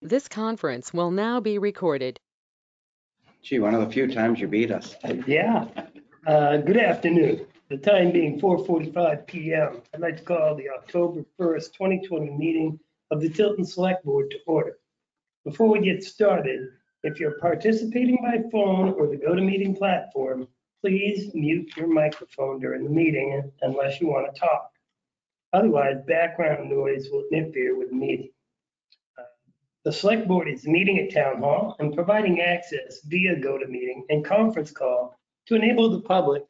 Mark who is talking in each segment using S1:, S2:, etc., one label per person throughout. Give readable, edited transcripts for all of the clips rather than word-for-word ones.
S1: This conference will now be recorded.
S2: Gee, one of the few times you beat us.
S3: Yeah. Good afternoon. The time being 4:45 p.m. I'd like to call the October 1st, 2020 meeting of the Tilton Select Board to order. Before we get started, if you're participating by phone or the GoToMeeting platform, please mute your microphone during the meeting unless you want to talk. Otherwise, background noise will interfere with the meeting. The Select Board is meeting at Town Hall and providing access via GoToMeeting and conference call to enable the public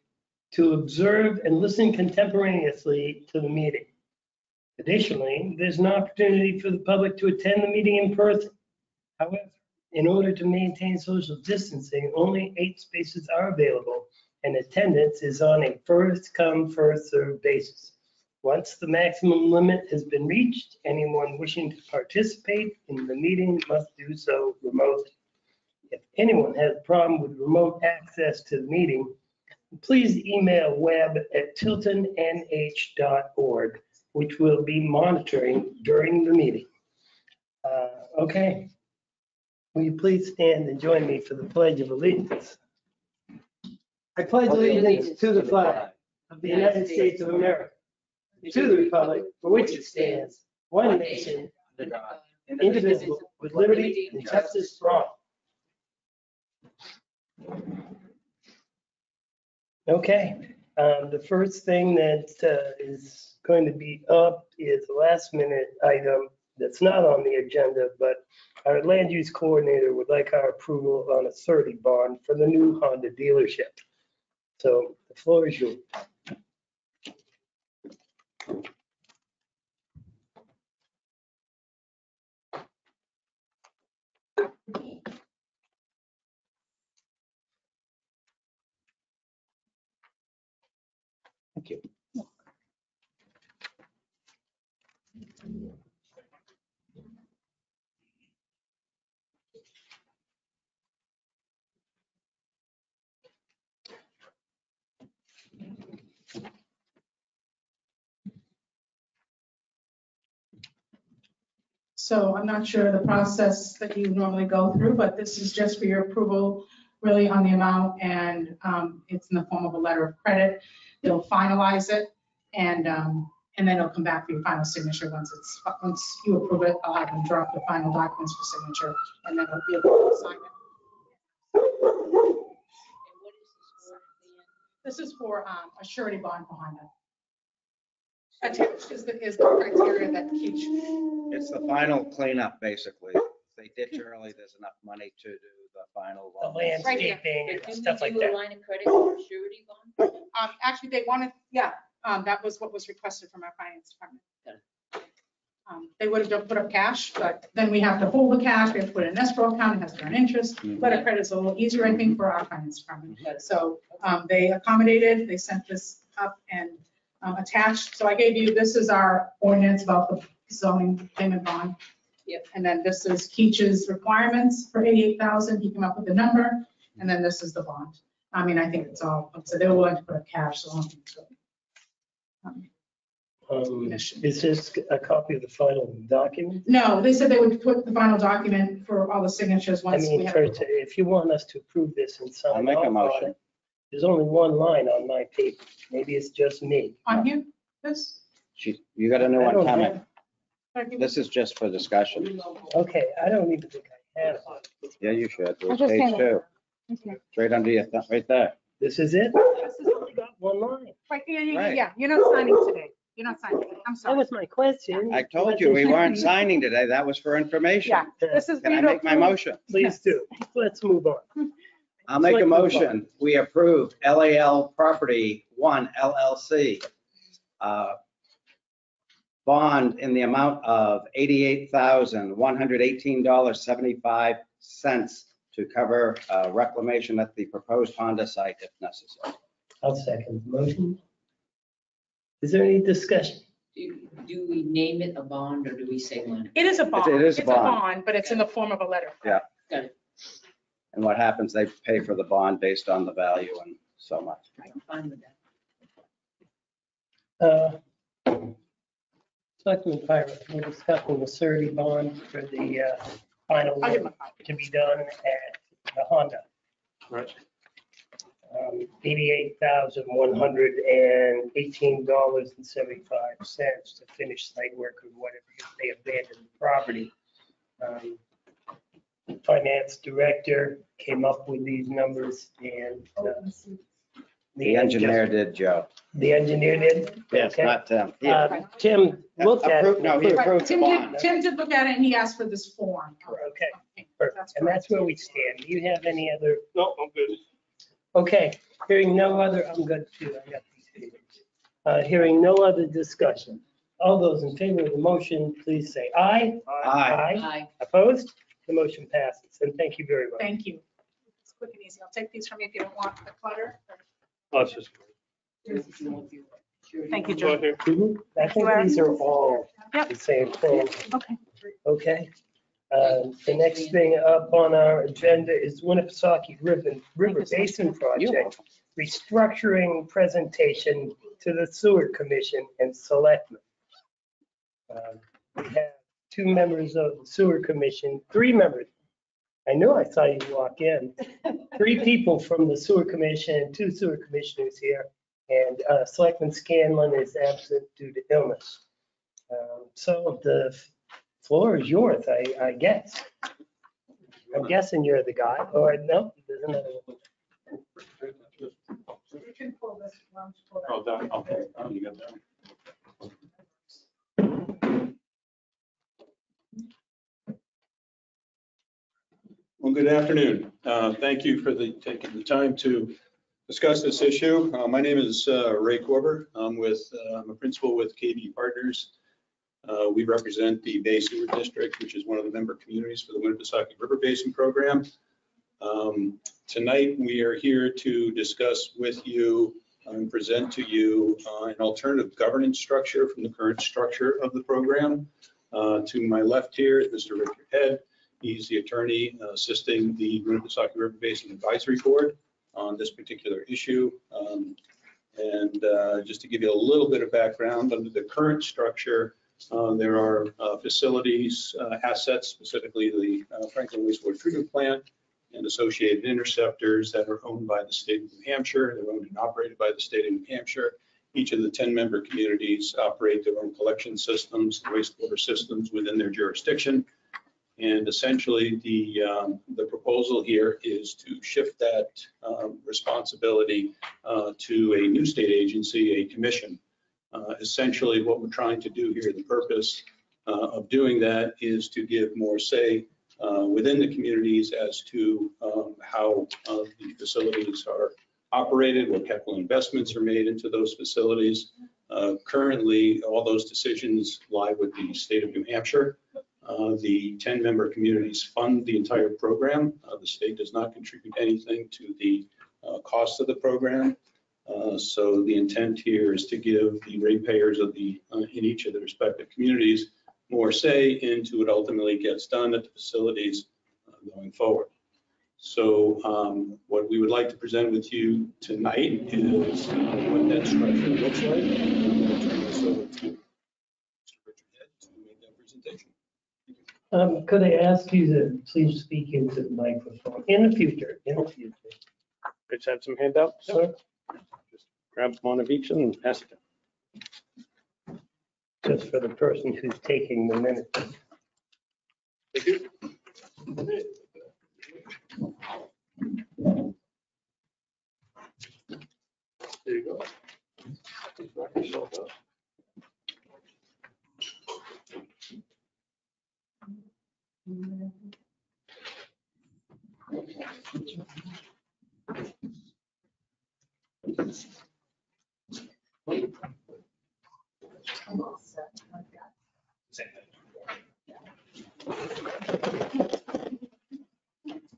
S3: to observe and listen contemporaneously to the meeting. Additionally, there's an opportunity for the public to attend the meeting in person. However, in order to maintain social distancing, only 8 spaces are available and attendance is on a first come, first served basis. Once the maximum limit has been reached, anyone wishing to participate in the meeting must do so remotely. If anyone has a problem with remote access to the meeting, please email web@tiltonnh.org, which we'll be monitoring during the meeting. Okay. Will you please stand and join me for the Pledge of Allegiance? I pledge allegiance to the flag of the United States of America, to the republic for which it stands, one nation, under God, indivisible, with liberty and justice for all. Okay, the first thing that is going to be up is a last minute item that's not on the agenda, but our land use coordinator would like our approval on a 30 bond for the new Honda dealership. So the floor is yours. Thank you.
S4: So I'm not sure the process that you normally go through, but this is just for your approval really on the amount, and it's in the form of a letter of credit. They'll finalize it, and then it'll come back for your final signature once you approve it. I'll have them draw up the final documents for signature, and then you'll be able to sign it. This is for a surety bond behind it. Attached is the criteria that keeps.
S2: It's the final cleanup, basically. If they ditch early, there's enough money to do the final
S3: The
S2: one.
S3: landscaping and stuff like
S5: Do a
S3: that.
S5: line of credit for surety bond?
S4: Actually, they wanted, yeah, that was what was requested from our finance department. They would have put up cash, but then we have to hold the cash, we have to put it in an escrow account, it has to earn interest. Letter of credit is a little easier, I think, for our finance department. So they accommodated, they sent this up and attached. So I gave you, this is our ordinance about the zoning payment bond. Yep. And then this is Keach's requirements for 88,000. He came up with the number, and then this is the bond. I mean, I think it's all, so they were willing to put up cash, so I don't think so.
S3: Is this a copy of the final document?
S4: No, they said they would put the final document for all the signatures
S3: I
S4: once we
S3: mean,
S4: have.
S3: if you want us to approve this and sign
S2: I'll make a
S3: off on
S2: motion.
S3: it, there's only one line on my paper. Maybe it's just me.
S4: On here, this?
S2: You got a new
S3: I
S2: one
S3: don't
S2: coming.
S4: have-
S2: This is just for discussion.
S3: Okay, I don't even think I have it.
S2: Yeah, you should. It's
S4: just
S2: page
S4: handed
S2: 2.
S4: Okay.
S2: It's right under your thumb, right there.
S3: This is it? This has only got one line.
S4: Right,
S2: Right.
S4: yeah, you're not signing today. You're not signing today. I'm
S3: That
S4: sorry.
S3: was my question.
S2: I told you we weren't signing today. That was for information.
S4: Yeah, this is.
S2: Can I make my motion?
S3: Please do. Let's move on.
S2: I'll make a
S3: Selectmen
S2: motion. We approve LAL Property 1 LLC. Bond in the amount of $88,118.75 to cover reclamation at the proposed Honda site if necessary.
S3: I'll second the motion. Is there any discussion?
S5: Do we name it a bond or do we say money?
S4: It is a bond.
S2: It is a
S4: It's a
S2: bond.
S4: bond, but it's in the form of a letter.
S2: Yeah.
S5: Got it.
S2: And what happens, they pay for the bond based on the value and so much.
S5: I'm fine with that.
S3: Selectman Pyra, we're discussing the surety bond for the final
S4: I'll give him
S3: work
S4: a copy.
S3: to be done at the Honda.
S6: Right.
S3: $88,118.75 to finish site work or whatever, if they abandoned the property. Finance director came up with these numbers and
S2: The engineer did, Joe.
S3: The engineer did?
S2: Yes,
S3: Okay.
S2: not Tim.
S3: Tim looked at it.
S2: No, he approved the
S4: Tim
S2: bond.
S4: did look at it and he asked for this form.
S3: Okay,
S4: Okay,
S3: perfect. And that's where we stand. Do you have any other?
S6: No, I'm good.
S3: Okay, hearing no other, I'm good too. I got these papers. Hearing no other discussion. All those in favor of the motion, please say aye.
S2: Aye.
S5: Aye.
S3: Opposed? The motion passes. And thank you very much.
S4: Thank you. It's quick and easy. I'll take these from you if you don't want the clutter.
S6: Oh, it's just.
S4: Thank you,
S6: Go
S4: Joe.
S6: ahead.
S3: I think these are all the same thing.
S4: Okay.
S3: Okay. The next thing up on our agenda is Winnipesaukee River Basin Project, restructuring presentation to the Sewer Commission and Selectmen. We have 2 members of the Sewer Commission, 3 members. I knew I saw you walk in. 3 people from the Sewer Commission, 2 sewer commissioners here, and Selectman Scanlon is absent due to illness. So the floor is yours, I guess. I'm guessing you're the guy, or no, there's another one.
S4: You can pull this one.
S6: Oh, that, okay. Oh, you got that. Well, good afternoon. Thank you for taking the time to discuss this issue. My name is Ray Korber. I'm a principal with KB Partners. We represent the Bay Sewer District, which is one of the member communities for the Winnipesaukee River Basin Program. Tonight, we are here to discuss with you and present to you an alternative governance structure from the current structure of the program. To my left here is Mr. Richard Head. He's the attorney assisting the Winnipesaukee River Basin Advisory Board on this particular issue. Just to give you a little bit of background, under the current structure, there are facilities, assets, specifically the Franklin Wastewater Treatment Plant and associated interceptors that are owned by the state of New Hampshire. They're owned and operated by the state of New Hampshire. Each of the 10 member communities operate their own collection systems, wastewater systems within their jurisdiction. And essentially, the proposal here is to shift that responsibility to a new state agency, a commission. Essentially, what we're trying to do here, the purpose of doing that is to give more say within the communities as to how the facilities are operated, what capital investments are made into those facilities. Currently, all those decisions lie with the state of New Hampshire. The 10 member communities fund the entire program. The state does not contribute anything to the cost of the program. So the intent here is to give the ratepayers of in each of the respective communities more say into what ultimately gets done at the facilities going forward. So what we would like to present with you tonight is what that structure looks like. I'm going to turn this over to Mr. Richard Head to make that presentation.
S3: Could I ask you to please speak into the microphone in the future,
S6: Let's have some handouts.
S3: Sir,
S6: Just grab one of each and pass it down.
S3: just for the person who's taking the minutes.
S6: Thank you. There you go. Wrap yourself up.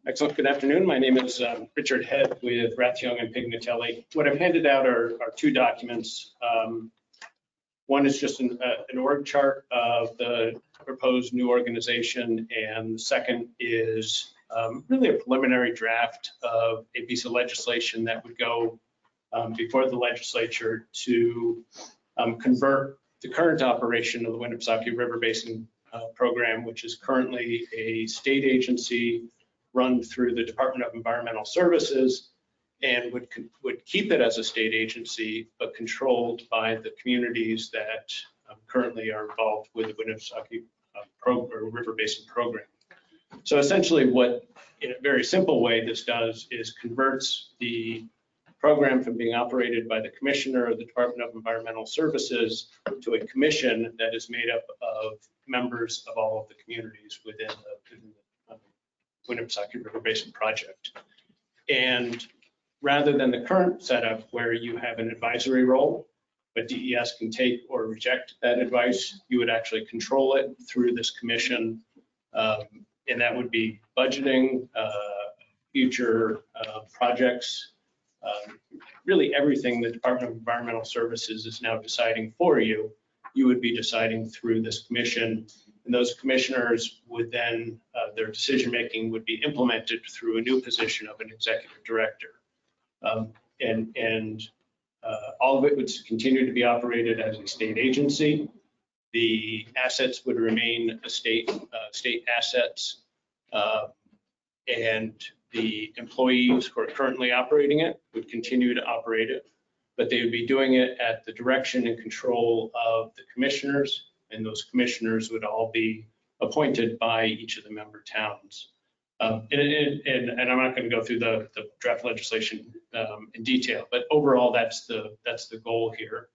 S6: Excellent. Good afternoon. My name is Richard Head with Rathjung and Pignatelli. What I've handed out are 2 documents. One is just an org chart of the proposed new organization, and the second is really a preliminary draft of a piece of legislation that would go before the legislature to convert the current operation of the Winnipesaukee River Basin program, which is currently a state agency run through the Department of Environmental Services, and would keep it as a state agency, but controlled by the communities that currently are involved with the Winnipesaukee River Basin program. So essentially what, in a very simple way, this does is converts the program from being operated by the commissioner of the Department of Environmental Services to a commission that is made up of members of all of the communities within the Winnipesaukee River Basin project. And rather than the current setup where you have an advisory role, but DES can take or reject that advice, you would actually control it through this commission. And that would be budgeting, future projects, really everything the Department of Environmental Services is now deciding for you, you would be deciding through this commission. And those commissioners would then, their decision-making would be implemented through a new position of an executive director. All of it would continue to be operated as a state agency. The assets would remain a state assets, and the employees who are currently operating it would continue to operate it, but they would be doing it at the direction and control of the commissioners, and those commissioners would all be appointed by each of the member towns. And I'm not going to go through the draft legislation in detail, but overall, that's the goal here.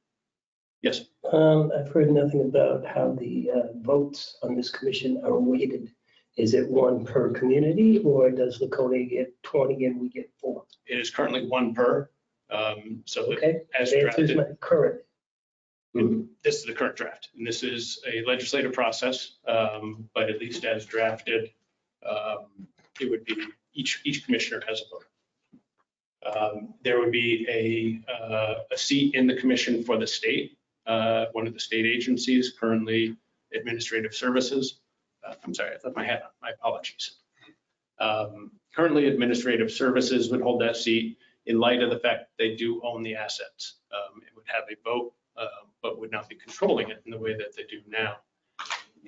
S6: Yes.
S3: I've heard nothing about how the votes on this commission are weighted. Is it one per community, or does Laconia get 20 and we get 4?
S6: It is currently 1 per. So
S3: Okay,
S6: as
S3: that answers
S6: drafted,
S3: my current.
S6: this is the current draft, and this is a legislative process, but at least as drafted, it would be each commissioner has a vote. There would be a seat in the commission for the state, one of the state agencies, currently Administrative Services. I'm sorry, I left my hat on, my apologies. Currently Administrative Services would hold that seat in light of the fact that they do own the assets. It would have a vote, but would not be controlling it in the way that they do now.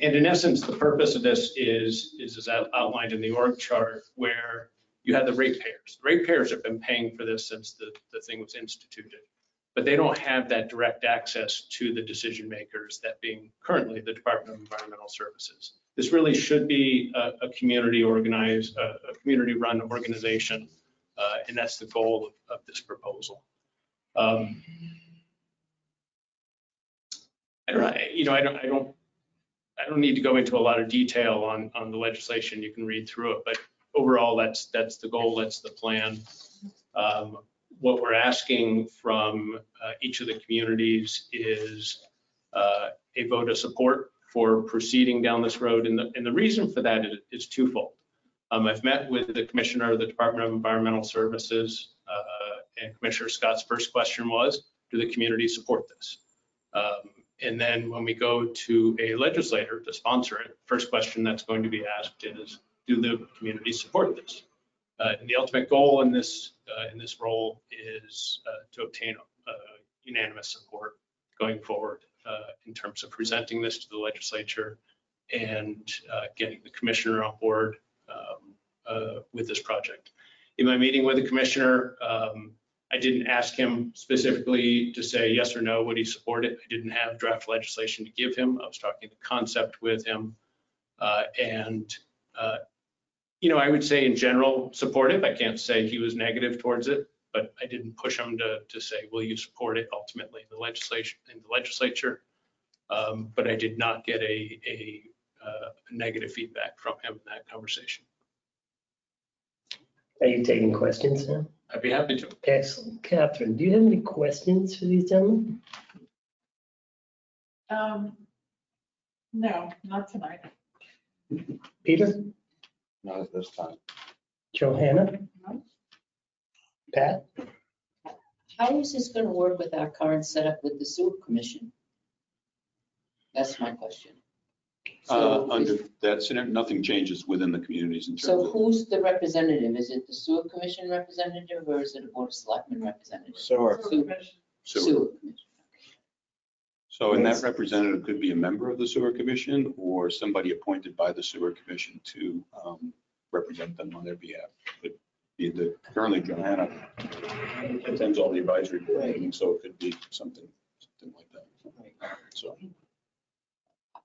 S6: And in essence, the purpose of this is outlined in the org chart, where you have the ratepayers. The ratepayers have been paying for this since the thing was instituted, but they don't have that direct access to the decision makers, that being currently the Department of Environmental Services. This really should be a community organized, a community run organization, and that's the goal of this proposal. I don't need to go into a lot of detail on the legislation. You can read through it, but overall, that's the goal, that's the plan. What we're asking from each of the communities is a vote of support for proceeding down this road. And the reason for that is twofold. I've met with the commissioner of the Department of Environmental Services, and Commissioner Scott's first question was, do the community support this? And then when we go to a legislator to sponsor it, first question that's going to be asked is, do the community support this? And the ultimate goal in this role is to obtain unanimous support going forward in terms of presenting this to the legislature and getting the commissioner on board with this project. In my meeting with the commissioner, I didn't ask him specifically to say yes or no, would he support it? I didn't have draft legislation to give him. I was talking the concept with him. I would say in general supportive. I can't say he was negative towards it, but I didn't push him to say, will you support it ultimately in the legislature? But I did not get a negative feedback from him in that conversation.
S3: Are you taking questions now?
S6: I'd be happy to.
S3: Excellent. Catherine, do you have any questions for these gentlemen?
S4: No, not tonight.
S3: Peter?
S2: Not at this time.
S3: Johanna?
S4: No.
S3: Pat?
S5: How is this going to work with our current setup with the sewer commission? That's my question.
S7: Under that scenario, nothing changes within the communities in terms
S5: So
S7: of.
S5: who's the representative? Is it the sewer commission representative, or is it a board of selectmen representative?
S2: Sewer.
S5: Sewer commission.
S7: So So, and that representative could be a member of the sewer commission or somebody appointed by the sewer commission to represent them on their behalf. But currently Johanna attends all the advisory board meetings, so it could be something like that. So.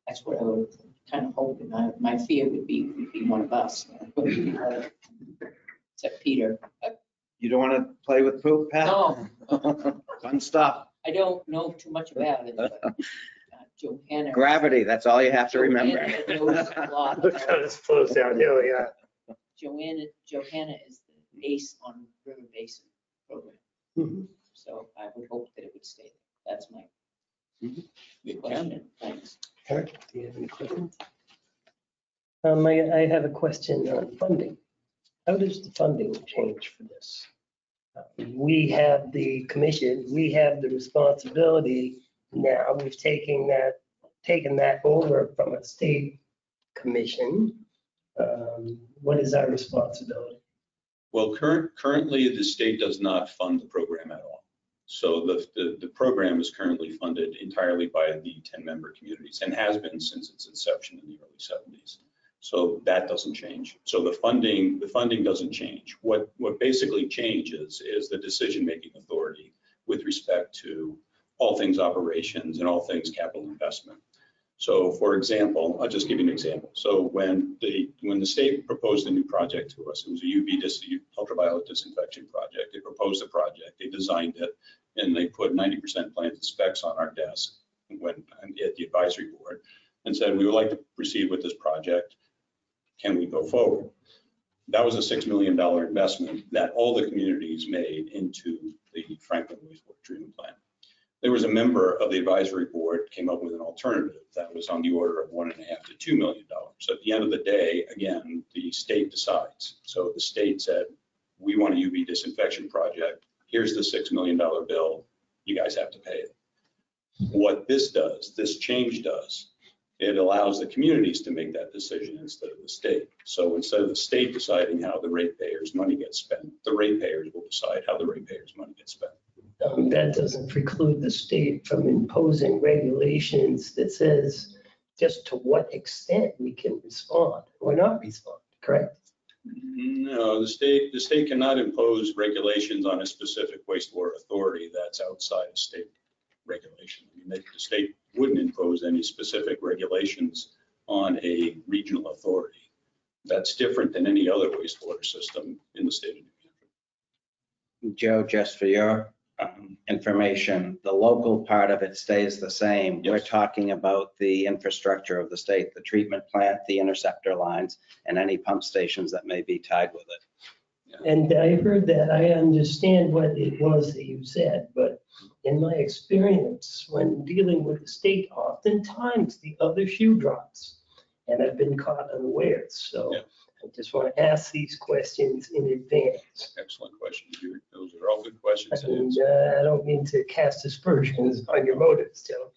S5: That's what I would kind of hope. My fear would be one of us. Except Peter.
S2: You don't want to play with poop, Pat?
S5: No,
S2: Fun stuff.
S5: I don't know too much about it, but Johanna.
S2: Gravity, that's all you have to remember.
S5: Johanna knows a lot.
S3: Look how this flows downhill, yeah.
S5: Johanna is the ace on River Basin program.
S3: Mhm.
S5: So I would hope that it would stay there. That's my
S7: It
S5: question. Thanks.
S3: Eric, do you have any questions? I have a question on funding. How does the funding change for this? We have the commission, we have the responsibility now. We've taken that over from a state commission. What is our responsibility?
S7: Well, currently the state does not fund the program at all. So the program is currently funded entirely by the 10-member communities and has been since its inception in the early 70s. So that doesn't change. So the funding doesn't change. What basically changes is the decision-making authority with respect to all things operations and all things capital investment. So for example, I'll just give you an example. So when the state proposed a new project to us, it was a UV ultraviolet disinfection project. They proposed a project, they designed it, and they put 90% plans and specs on our desk at the advisory board and said, we would like to proceed with this project. Can we go forward? That was a $6 million investment that all the communities made into the Franklin wastewater treatment plant. There was a member of the advisory board came up with an alternative that was on the order of $1.5 to $2 million. So at the end of the day, again, the state decides. So the state said, we want a UV disinfection project. Here's the $6 million bill. You guys have to pay it. What this change does, it allows the communities to make that decision instead of the state. So instead of the state deciding how the ratepayers' money gets spent, the ratepayers will decide how the ratepayers' money gets spent.
S3: That doesn't preclude the state from imposing regulations that says just to what extent we can respond or not respond, correct?
S7: No, the state cannot impose regulations on a specific wastewater authority that's outside of state regulation. I mean, the state wouldn't impose any specific regulations on a regional authority. That's different than any other wastewater system in the state of New Hampshire.
S2: Joe, just for your information, the local part of it stays the same.
S7: Yes.
S2: We're talking about the infrastructure of the state, the treatment plant, the interceptor lines, and any pump stations that may be tied with it.
S3: And I heard that. I understand what it was that you said, but in my experience, when dealing with the state, oftentimes the other shoe drops, and I've been caught unawares. So
S7: Yeah.
S3: I just want to ask these questions in advance.
S7: Excellent question. Those are all good questions.
S3: And I don't mean to cast aspersions on your motives, Joe.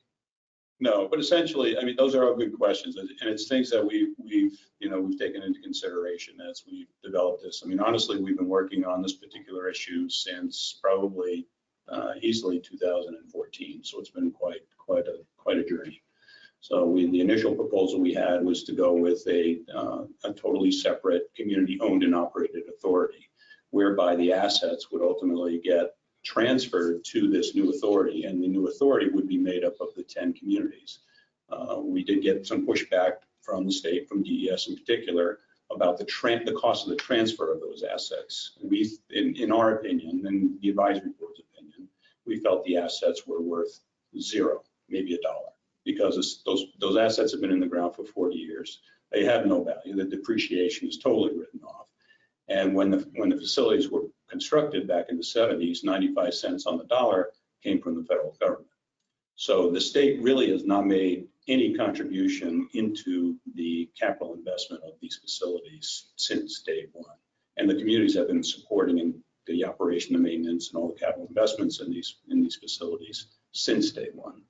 S7: No, but essentially, I mean, those are all good questions, and it's things that we've taken into consideration as we've developed this. I mean, honestly, we've been working on this particular issue since probably easily 2014. So it's been quite a journey. So the initial proposal we had was to go with a totally separate community-owned and operated authority, whereby the assets would ultimately get transferred to this new authority, and the new authority would be made up of the 10 communities. We did get some pushback from the state, from DES in particular, about the cost of the transfer of those assets. In our opinion, and the advisory board's opinion, we felt the assets were worth zero, maybe $1, because those assets have been in the ground for 40 years. They have no value. The depreciation is totally written off. And when the facilities were constructed back in the 70s, 95 cents on the dollar came from the federal government. So the state really has not made any contribution into the capital investment of these facilities since day one. And the communities have been supporting the operation, the maintenance, and all the capital investments in these facilities since day one.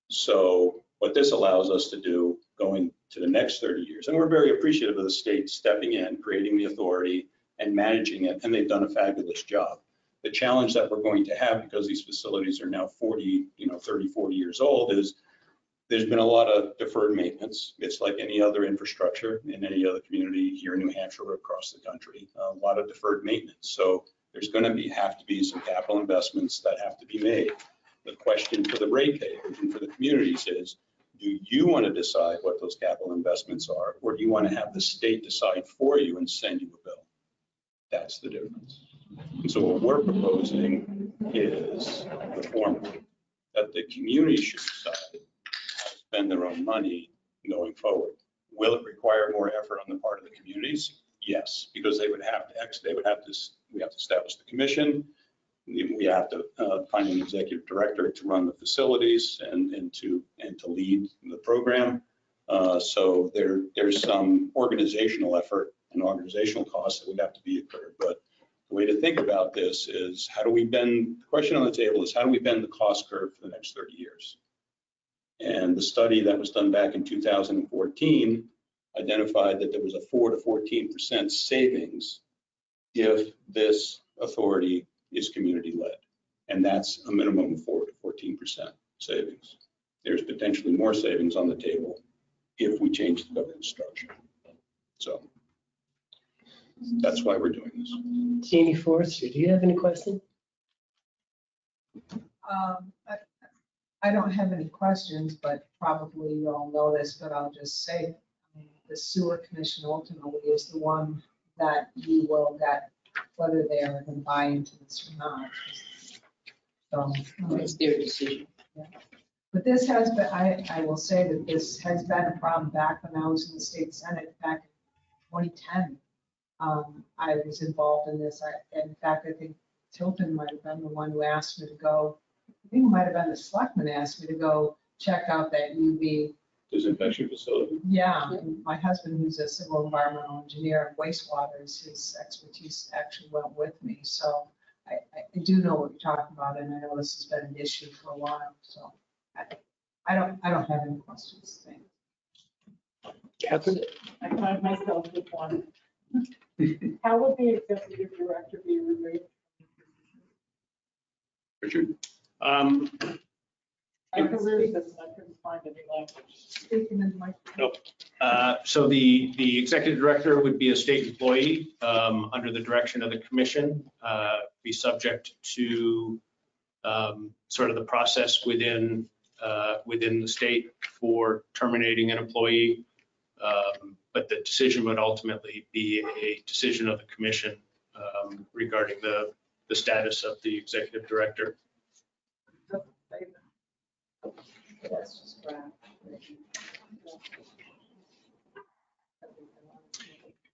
S7: So what this allows us to do going to the next 30 years, and we're very appreciative of the state stepping in, creating the authority and managing it, and they've done a fabulous job. The challenge that we're going to have, because these facilities are now 40, 30, 40 years old, is there's been a lot of deferred maintenance. It's like any other infrastructure in any other community here in New Hampshire or across the country, a lot of deferred maintenance. So there's going to have to be some capital investments that have to be made. The question for the ratepayers and for the communities is, do you want to decide what those capital investments are, or do you want to have the state decide for you and send you a bill? That's the difference. And so what we're proposing is the former, that the community should decide how to spend their own money going forward. Will it require more effort on the part of the communities? Yes, because we have to establish the commission. We have to find an executive director to run the facilities and to lead the program. So there's some organizational effort and organizational costs that would have to be incurred. But the way to think about this is, the question on the table is, how do we bend the cost curve for the next 30 years? And the study that was done back in 2014 identified that there was a 4 to 14% savings if this authority is community-led. And that's a minimum of 4 to 14% savings. There's potentially more savings on the table if we change the governance structure. So that's why we're doing this.
S3: Jeannie Forrester, do you have any questions?
S8: I don't have any questions, but probably you all know this, but I'll just say the sewer commission ultimately is the one that you will get, whether they are going to buy into this or not. So
S5: It's their decision.
S8: But this has been, I will say that this has been a problem back when I was in the state senate back in 2010. I was involved in this. In fact, I think Tilton might have been the one who asked me to go. I think it might have been the selectmen asked me to go check out that UV
S7: Disinfection facility.
S8: Yeah, and my husband, who's a civil environmental engineer and wastewater, his expertise actually went with me. So I do know what you're talking about, and I know this has been an issue for a while. So I don't have any questions. Thanks.
S3: Catherine?
S9: I find myself with one. How would the executive director be removed?
S7: Richard?
S9: I perused this and I couldn't find any language. Speaking in my.
S10: Nope. So the executive director would be a state employee under the direction of the commission, be subject to sort of the process within the state for terminating an employee. But the decision would ultimately be a decision of the commission regarding the status of the executive director.
S8: That's just crap.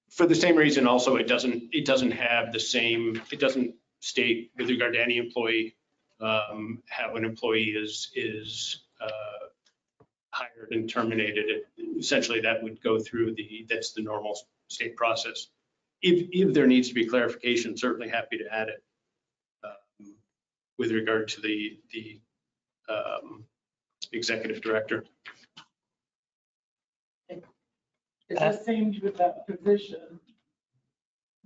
S10: For the same reason, also, it doesn't have the same, it doesn't state with regard to any employee how an employee is hired and terminated. Essentially, that would go through that's the normal state process. If there needs to be clarification, certainly happy to add it with regard to the executive director.
S9: It just seems with that position,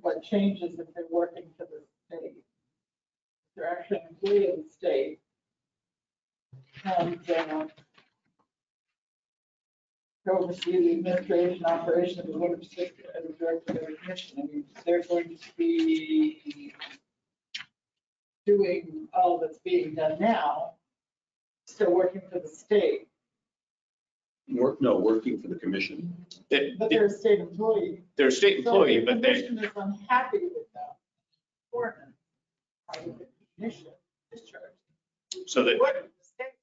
S9: what changes if they're working for the state? If they're actually an employee of the state. And oversee the administration operation of the water district as a director of the commission. I mean, they're going to be doing all that's being done now, still working for the state.
S7: Working for the commission.
S9: But they're a state employee.
S10: They're a state employee, but
S9: the commission is unhappy with that. Foreman, how would the commission discharge?
S10: So that,
S9: What if the state?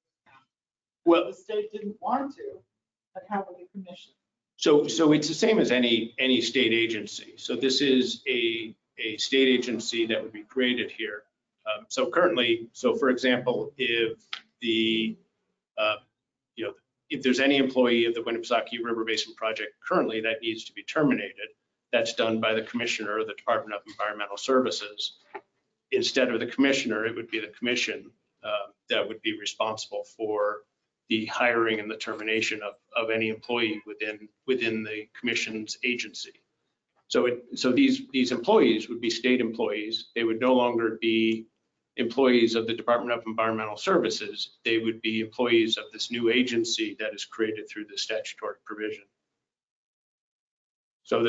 S10: well,
S9: The state didn't want to, but how would the commission?
S10: so it's the same as any state agency. So this is a state agency that would be created here. So currently, so for example, if if there's any employee of the Winnipesaukee River Basin Project currently that needs to be terminated, that's done by the commissioner of the Department of Environmental Services. Instead of the commissioner, it would be the commission that would be responsible for the hiring and the termination of any employee within the commission's agency. So these employees would be state employees. They would no longer be employees of the Department of Environmental Services. They would be employees of this new agency that is created through the statutory provision. So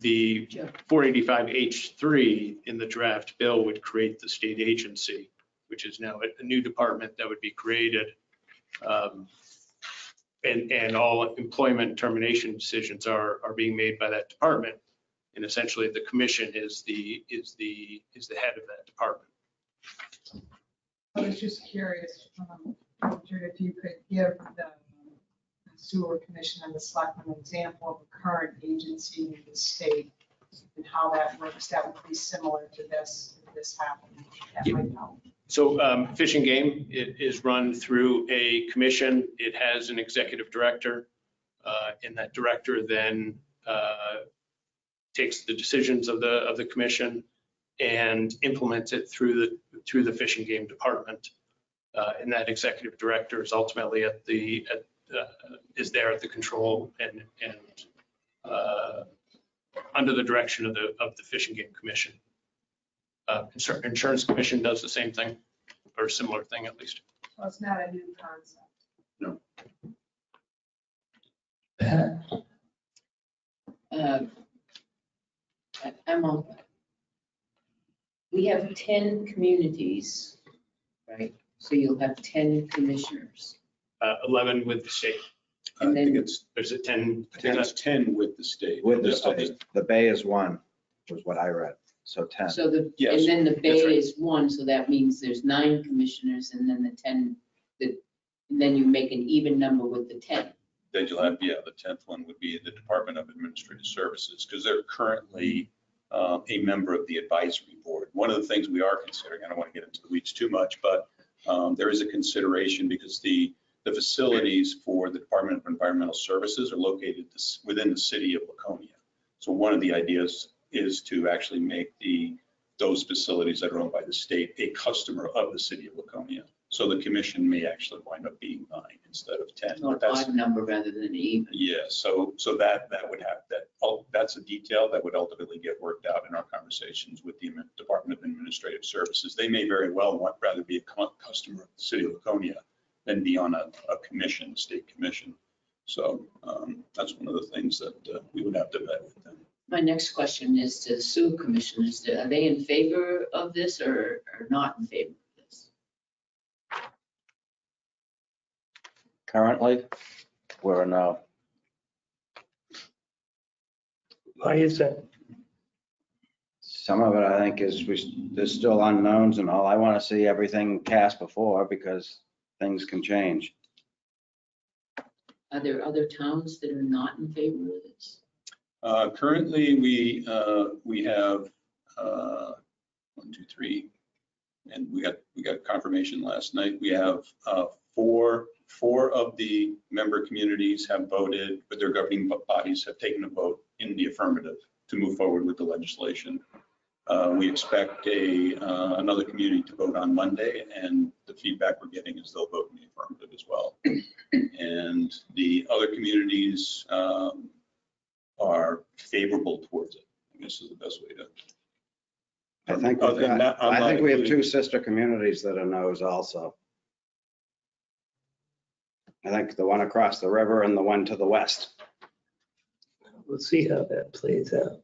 S10: the 485H3 in the draft bill would create the state agency, which is now a new department that would be created. And all employment termination decisions are being made by that department. And essentially the commission is the head of that department.
S8: I was just curious, Richard, if you could give the sewer commission and the selectmen an example of a current agency in the state and how that works. That would be similar to this, if this happened. That might help.
S10: So Fish and Game is run through a commission. It has an executive director, and that director then takes the decisions of the commission and implements it through the Fish and Game department. And that executive director is ultimately is there at the control and under the direction of the Fish and Game Commission. Insurance Commission does the same thing, or a similar thing at least.
S8: Well, it's not a new concept.
S7: No.
S5: We have 10 communities, right? So you'll have 10 commissioners.
S10: 11 with the state.
S7: I think it's,
S10: There's a 10.
S7: I think it's 10 with the state.
S2: With the state. The Bay is 1, was what I read. So 10.
S5: So
S7: Yes,
S5: and then the
S7: that's
S5: Bay
S7: right.
S5: is 1, so that means there's 9 commissioners, and then the 10, and then you make an even number with the 10.
S7: Then you'll have, the 10th one would be the Department of Administrative Services, because they're currently a member of the advisory board. One of the things we are considering, I don't want to get into the weeds too much, but there is a consideration because the facilities for the Department of Environmental Services are located within the city of Laconia. So one of the ideas is to actually make those facilities that are owned by the state a customer of the city of Laconia. So the commission may actually wind up being 9 instead of 10.
S5: Or
S7: But that's,
S5: odd number rather than even.
S7: yeah, so that would have that's a detail that would ultimately get worked out in our conversations with the Department of Administrative Services. They may very well rather be a customer of the city of Laconia than be on a commission, state commission. So that's one of the things that we would have to vet with them.
S5: My next question is to sewer commissioners. Are they in favor of this or not in favor of this?
S2: Currently, we're a no.
S3: Why is that?
S2: Some of it, I think, is there's still unknowns and all. I want to see everything cast before because things can change.
S5: Are there other towns that are not in favor of this?
S7: Currently, we have 1, 2, 3, and we got confirmation last night. We have four of the member communities have voted, but their governing bodies have taken a vote in the affirmative to move forward with the legislation. We expect another community to vote on Monday, and the feedback we're getting is they'll vote in the affirmative as well. And the other communities are favorable towards it. I guess is the best way to.
S2: I think we have 2 sister communities that are no's also. I think the one across the river and the one to the west.
S3: We'll see how that plays out.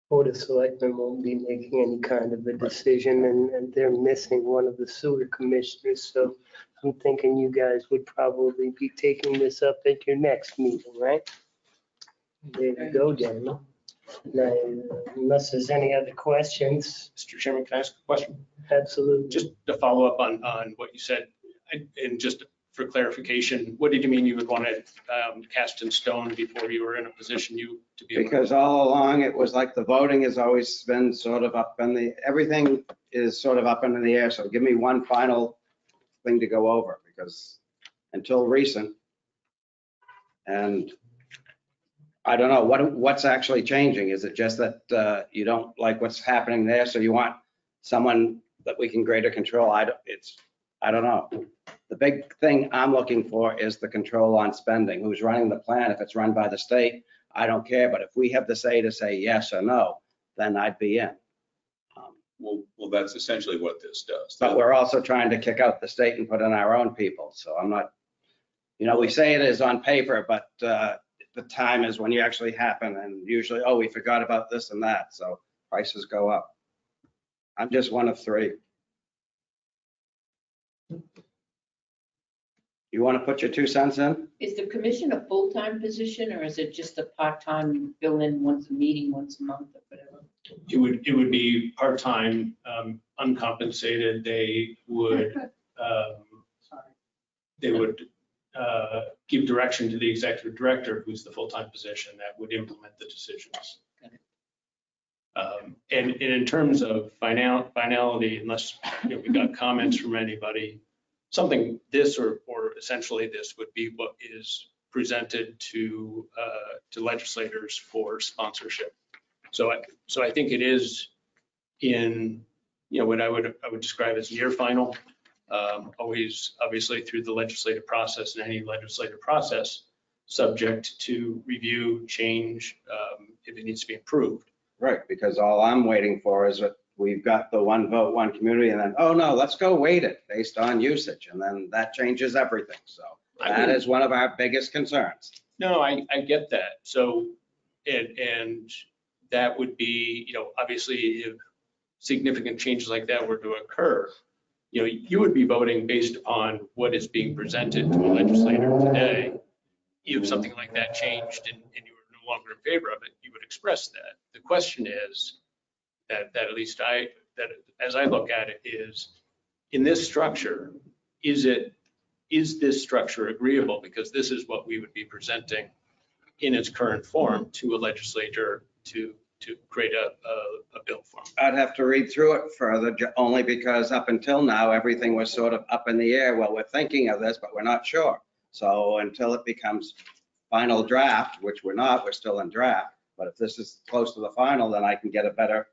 S3: Board of Selectmen won't be making any kind of a decision, and they're missing one of the sewer commissioners. So I'm thinking you guys would probably be taking this up at your next meeting, right? There you go, gentlemen. Now, unless there's any other questions,
S10: Mr. Chairman, can I ask a question?
S3: absolutely.
S10: Just to follow up on what you said, and just for clarification, what did you mean you would want it cast in stone before you were in a position to be able to?
S2: Because all along, it was like the voting has always been sort of up in the, everything is sort of up in the air. So give me one final thing to go over, because until recent, and I don't know what's actually changing. Is it just that you don't like what's happening there, so you want someone that we can greater control? I don't know. The big thing I'm looking for is the control on spending. Who's running the plan? If it's run by the state, I don't care. But if we have the say to say yes or no, then I'd be in.
S7: Well, that's essentially what this does.
S2: But we're also trying to kick out the state and put in our own people. So I'm not, we say it is on paper, but the time is when you actually happen, and usually, oh, we forgot about this and that. So prices go up. I'm just one of three. You want to put your 2 cents in?
S5: Is the commission a full-time position, or is it just a part-time fill in once a meeting, once a month or whatever?
S10: It would be part-time, uncompensated. They would give direction to the executive director, who's the full-time position that would implement the decisions. And in terms of finality, unless we got comments from anybody, something this or essentially this would be what is presented to legislators for sponsorship. So I think it is in what I would describe as near final. Always obviously through the legislative process, and any legislative process subject to review, change if it needs to be improved.
S2: Right, because all I'm waiting for is that we've got the one vote, one community, and then, oh no, let's go weight it based on usage. And then that changes everything. So that is one of our biggest concerns.
S10: No, I get that. So, and that would be, obviously if significant changes like that were to occur, you would be voting based upon what is being presented to a legislator today. If something like that changed and you were no longer in favor of it, you would express that. The question is that at least as I look at it, is in this structure, is this structure agreeable? Because this is what we would be presenting in its current form to a legislator to create a bill for.
S2: I'd have to read through it further, only because up until now, everything was sort of up in the air. Well, we're thinking of this, but we're not sure. So until it becomes final draft, which we're not, we're still in draft. But if this is close to the final, then I can get a better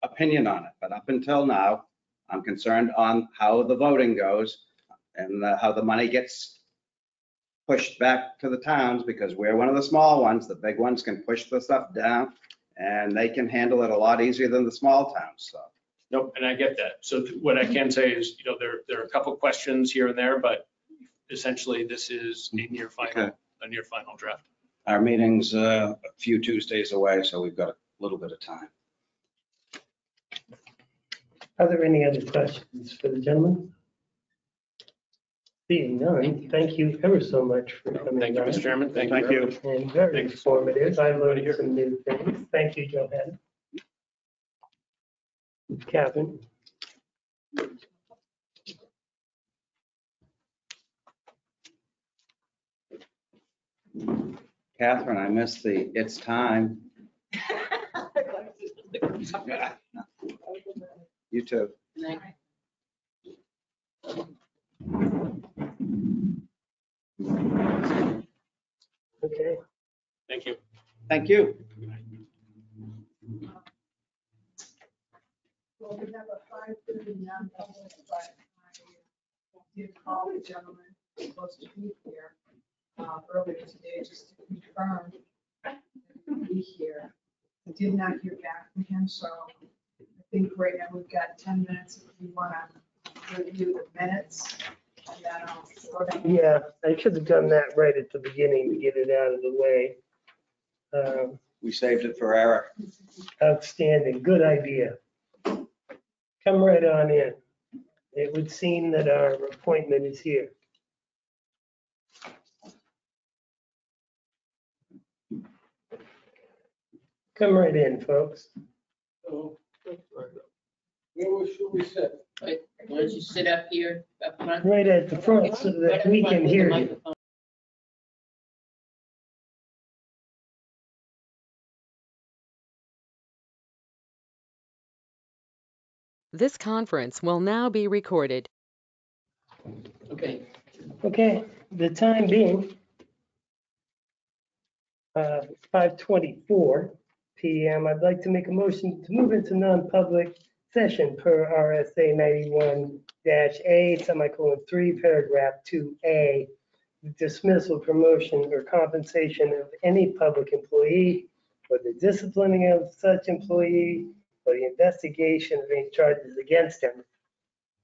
S2: opinion on it. But up until now, I'm concerned on how the voting goes and how the money gets pushed back to the towns, because we're one of the small ones. The big ones can push the stuff down and they can handle it a lot easier than the small towns. So.
S10: Nope, and I get that. So what I can say is, there are a couple questions here and there, but essentially this is a near final draft.
S2: Our meeting's a few Tuesdays away, so we've got a little bit of time.
S3: Are there any other questions for the gentleman? Seeing none, thank you ever so much for coming.
S10: Thank you, Mr. Chairman. Thank you.
S3: And very informative. I learned some new things. Thank you, Johanna. Catherine.
S2: Catherine, I missed the it's time. You too.
S3: Okay.
S10: Thank you.
S2: Thank you.
S8: Well, we have a 5:30 non-public, but I did call the gentleman who's supposed to be here earlier today just to confirm that he would be here. I did not hear back from him, so I think right now we've got 10 minutes if we want to review the minutes. And then I'll sort of.
S3: Yeah, I should have done that right at the beginning to get it out of the way.
S2: We saved it for Eric.
S3: Outstanding, good idea. Come right on in. It would seem that our appointment is here. Come right in, folks.
S9: Where should we sit?
S5: Why don't you sit up here, up front?
S3: Right at the front so that we can hear you.
S1: This conference will now be recorded.
S5: Okay.
S3: Okay, the time being 5:24 p.m. I'd like to make a motion to move into non-public session per RSA 91-A, semicolon 3, paragraph 2A, dismissal, promotion, or compensation of any public employee or the disciplining of such employee or the investigation of any charges against him.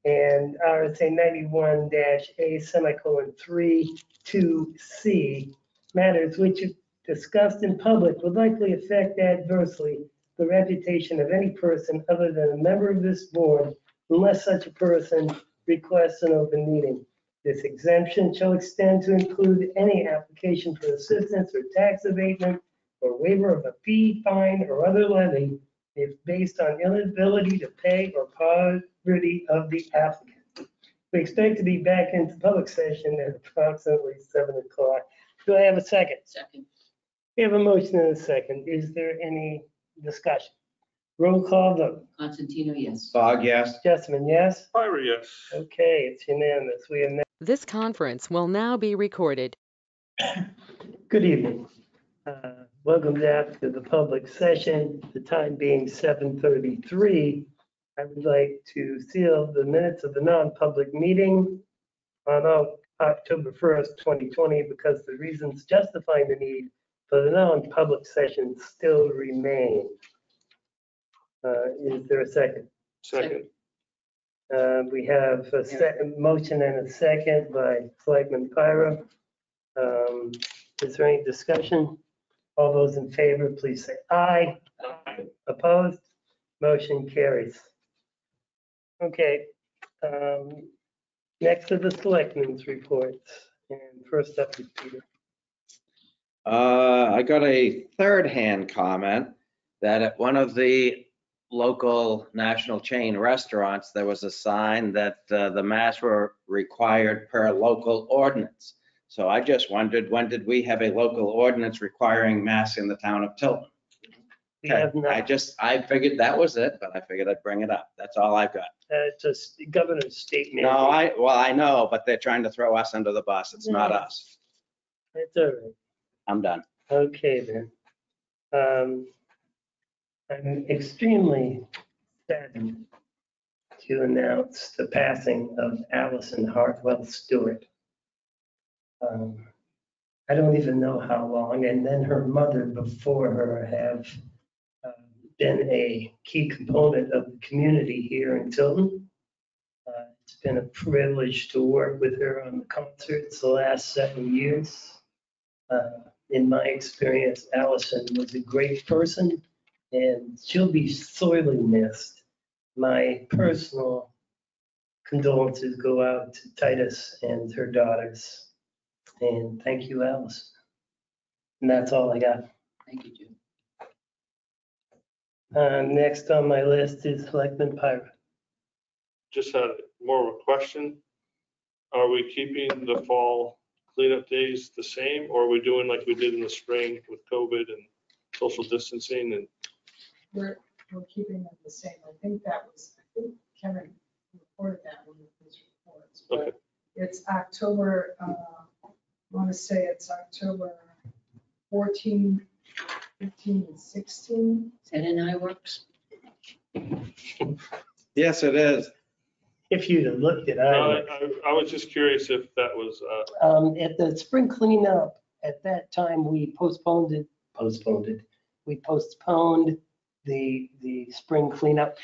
S3: And RSA 91-A:32C, matters which if discussed in public would likely affect adversely the reputation of any person other than a member of this board, unless such a person requests an open meeting. This exemption shall extend to include any application for assistance or tax abatement or waiver of a fee, fine, or other levy if based on inability to pay or poverty of the applicant. We expect to be back into public session at approximately 7 o'clock. Do I have a second?
S5: Second.
S3: We have a motion and a second. Is there any discussion? Roll call vote.
S5: Constantino, yes.
S2: Bog, yes.
S3: Jessamine, yes?
S6: Ira, yes.
S3: Okay, it's unanimous. We have.
S1: This conference will now be recorded.
S3: Good evening. Welcome back to the public session. The time being 7:33. I would like to seal the minutes of the non-public meeting on October 1st, 2020, because the reasons justifying the need for the non-public session still remain. Is there a second?
S5: Second.
S3: We have a second motion and a second by Selectman Pyra. Is there any discussion? All those in favor, please say aye.
S5: Aye.
S3: Opposed? Motion carries. Okay. Next to the Selectmen's reports. And first up is Peter.
S2: I got a third-hand comment that at one of the local national chain restaurants, there was a sign that the masks were required per local ordinance. So I just wondered, when did we have a local ordinance requiring masks in the town of Tilton?
S3: We have
S2: Okay,
S3: not,
S2: I figured that was it, but I figured I'd bring it up. That's all I've got.
S3: it's a governor's statement.
S2: No, I know, but they're trying to throw us under the bus. It's not us.
S3: It's all right.
S2: I'm done.
S3: Okay, then. I'm extremely saddened to announce the passing of Allison Hartwell Stewart. I don't even know how long, and then her mother before her have been a key component of the community here in Tilton. It's been a privilege to work with her on the concerts the last 7 years. In my experience, Allison was a great person, and she'll be sorely missed. My personal condolences go out to Titus and her daughters. And thank you, Allison. And that's all I got.
S5: Thank you, Jim.
S3: Next on my list is Selectman Pyra.
S11: Just had more of a question. Are we keeping the fall cleanup days the same, or are we doing like we did in the spring with COVID and social distancing? And
S8: We're keeping them the same. I think Kevin reported that in his reports. But
S11: Okay.
S8: it's October, I want to say it's October 14, 15, and 16.
S5: Is that in iWorks?
S2: Yes, it is.
S3: If you'd have looked at
S11: I was just curious if that was,
S3: at the spring cleanup, at that time, we postponed. We postponed the spring cleanup,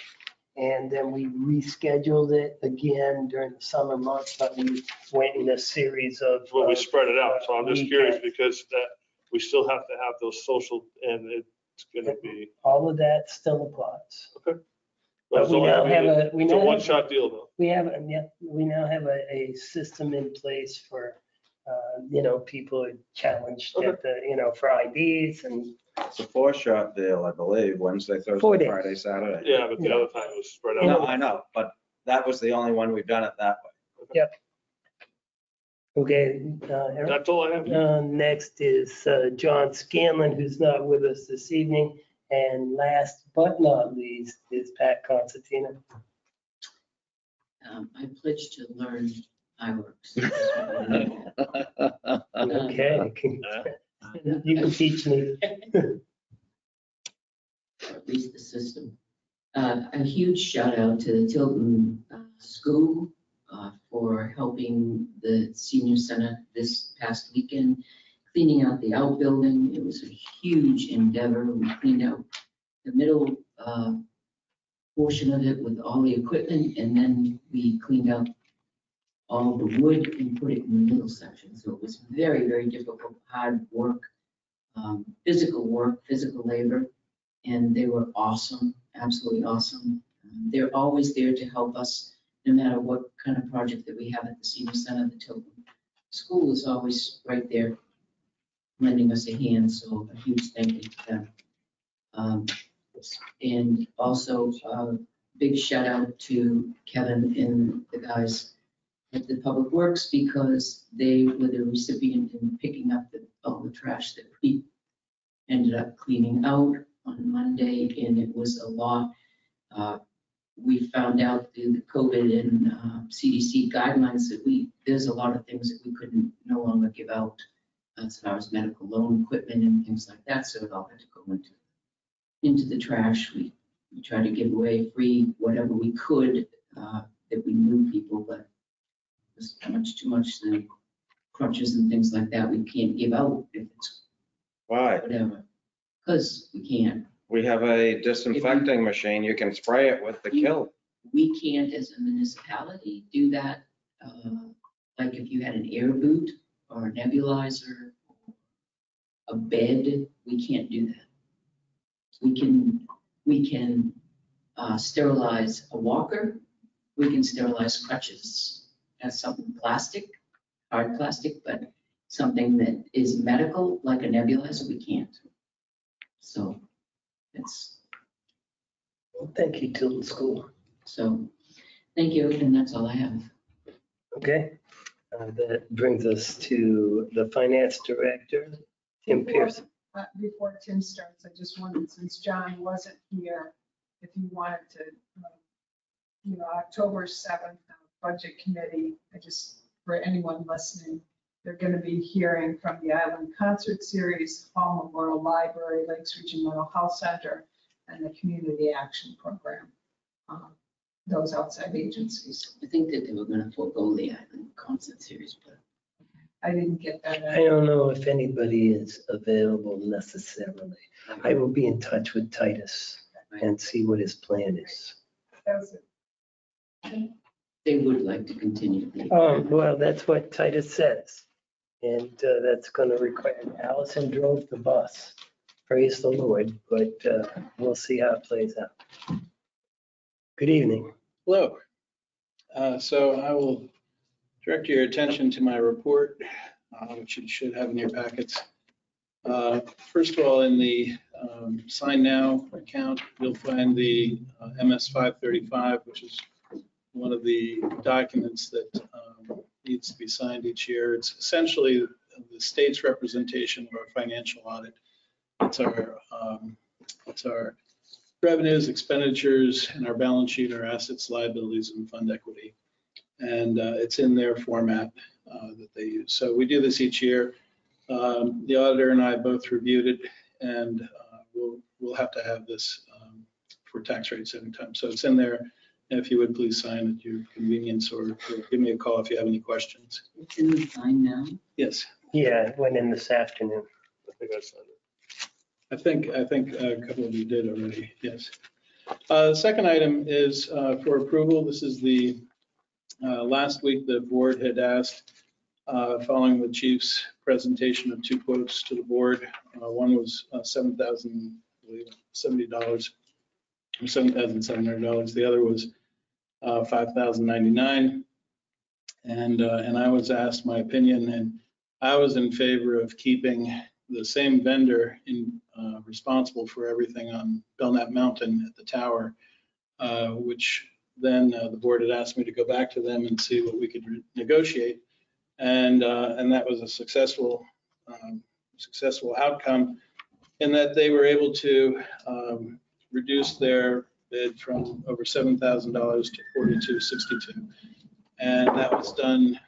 S3: and then we rescheduled it again during the summer months, but we went in a series of.
S11: well, we spread it out. So I'm just curious
S3: weekends.
S11: because that we still have to have those social, and it's going to be.
S3: All of that still applies.
S11: Okay.
S3: But we now have a.
S11: It's a one-shot deal though.
S3: We now have a system in place for, people are challenged at the, for IDs and.
S2: It's a 4-shot deal, I believe, Wednesday,
S3: 4
S2: Thursday,
S3: days.
S2: Friday, Saturday.
S11: Yeah, but the other time was spread out.
S2: No, I know, but that was the only one we've done it that way.
S3: Okay. Eric?
S11: That's all I have.
S3: Next is John Scanlon, who's not with us this evening. And last but not least is Pat Constantino.
S5: I pledged to learn iWorks.
S3: Okay. You can teach me.
S5: Or at least the system. A huge shout out to the Tilton School for helping the senior center this past weekend, cleaning out the outbuilding. It was a huge endeavor. We cleaned out the middle portion of it with all the equipment, and then we cleaned out all the wood and put it in the middle section. So it was very, very difficult, hard work, physical labor, and they were awesome, absolutely awesome. They're always there to help us, no matter what kind of project that we have at the senior center. The Tilton School is always right there lending us a hand, so a huge thank you to them. And also a big shout out to Kevin and the guys at the Public Works, because they were the recipient in picking up all the trash that we ended up cleaning out on Monday, and it was a lot. We found out through the COVID and CDC guidelines that there's a lot of things that we couldn't no longer give out as far as medical loan equipment and things like that, so it all had to go into the trash. We tried to give away free whatever we could that we knew people, but it was too much the crutches and things like that we can't give out if it's
S2: Why?
S5: whatever, because we can't.
S2: We have a disinfecting machine. You can spray it with the kill.
S5: We can't, as a municipality, do that. Like if you had an air boot or a nebulizer, a bed, we can't do that. We can sterilize a walker. We can sterilize crutches. That's something plastic, hard plastic, but something that is medical, like a nebulizer, we can't. So it's.
S3: Well, thank you, Tilton School.
S5: So, thank you, and that's all I have.
S3: Okay, that brings us to the finance director, Tim Pearson.
S8: Before Tim starts, I just wanted, since John wasn't here, if you wanted to, October 7th, Budget Committee, for anyone listening, they're going to be hearing from the Island Concert Series, Hall Memorial Library, Lakes Region Mental Health Center, and the Community Action Program, those outside agencies.
S5: I think that they were going to forego the Island Concert Series, but
S8: I didn't get that.
S3: I don't know if anybody is available necessarily. I will be in touch with Titus and see what his plan is.
S8: That was it.
S5: they would like to continue.
S3: Well, that's what Titus says. And that's going to require, Allison drove the bus. Praise the Lord, but we'll see how it plays out. Good evening.
S6: Hello. So I will direct your attention to my report, which you should have in your packets. First of all, in the Sign Now account, you'll find the MS 535, which is one of the documents that needs to be signed each year. It's essentially the state's representation of our financial audit. It's our revenues, expenditures, and our balance sheet, our assets, liabilities, and fund equity. And it's in their format that they use. So we do this each year. The auditor and I both reviewed it, and we'll have to have this for tax rate setting time. So it's in there. And if you would please sign at your convenience, or give me a call if you have any questions.
S5: It's in the Sign Now?
S6: Yes.
S3: Yeah, it went in this afternoon.
S11: I think I signed it.
S6: I think a couple of you did already, yes. The second item is for approval. This is the last week the board had asked, following the chief's presentation of two quotes to the board. One was $7,070 or $7,700. The other was $5,099. And I was asked my opinion, and I was in favor of keeping the same vendor responsible for everything on Belknap Mountain at the tower, which then the board had asked me to go back to them and see what we could negotiate, and that was a successful outcome, in that they were able to reduce their bid from over $7,000 to $4,262, and that was done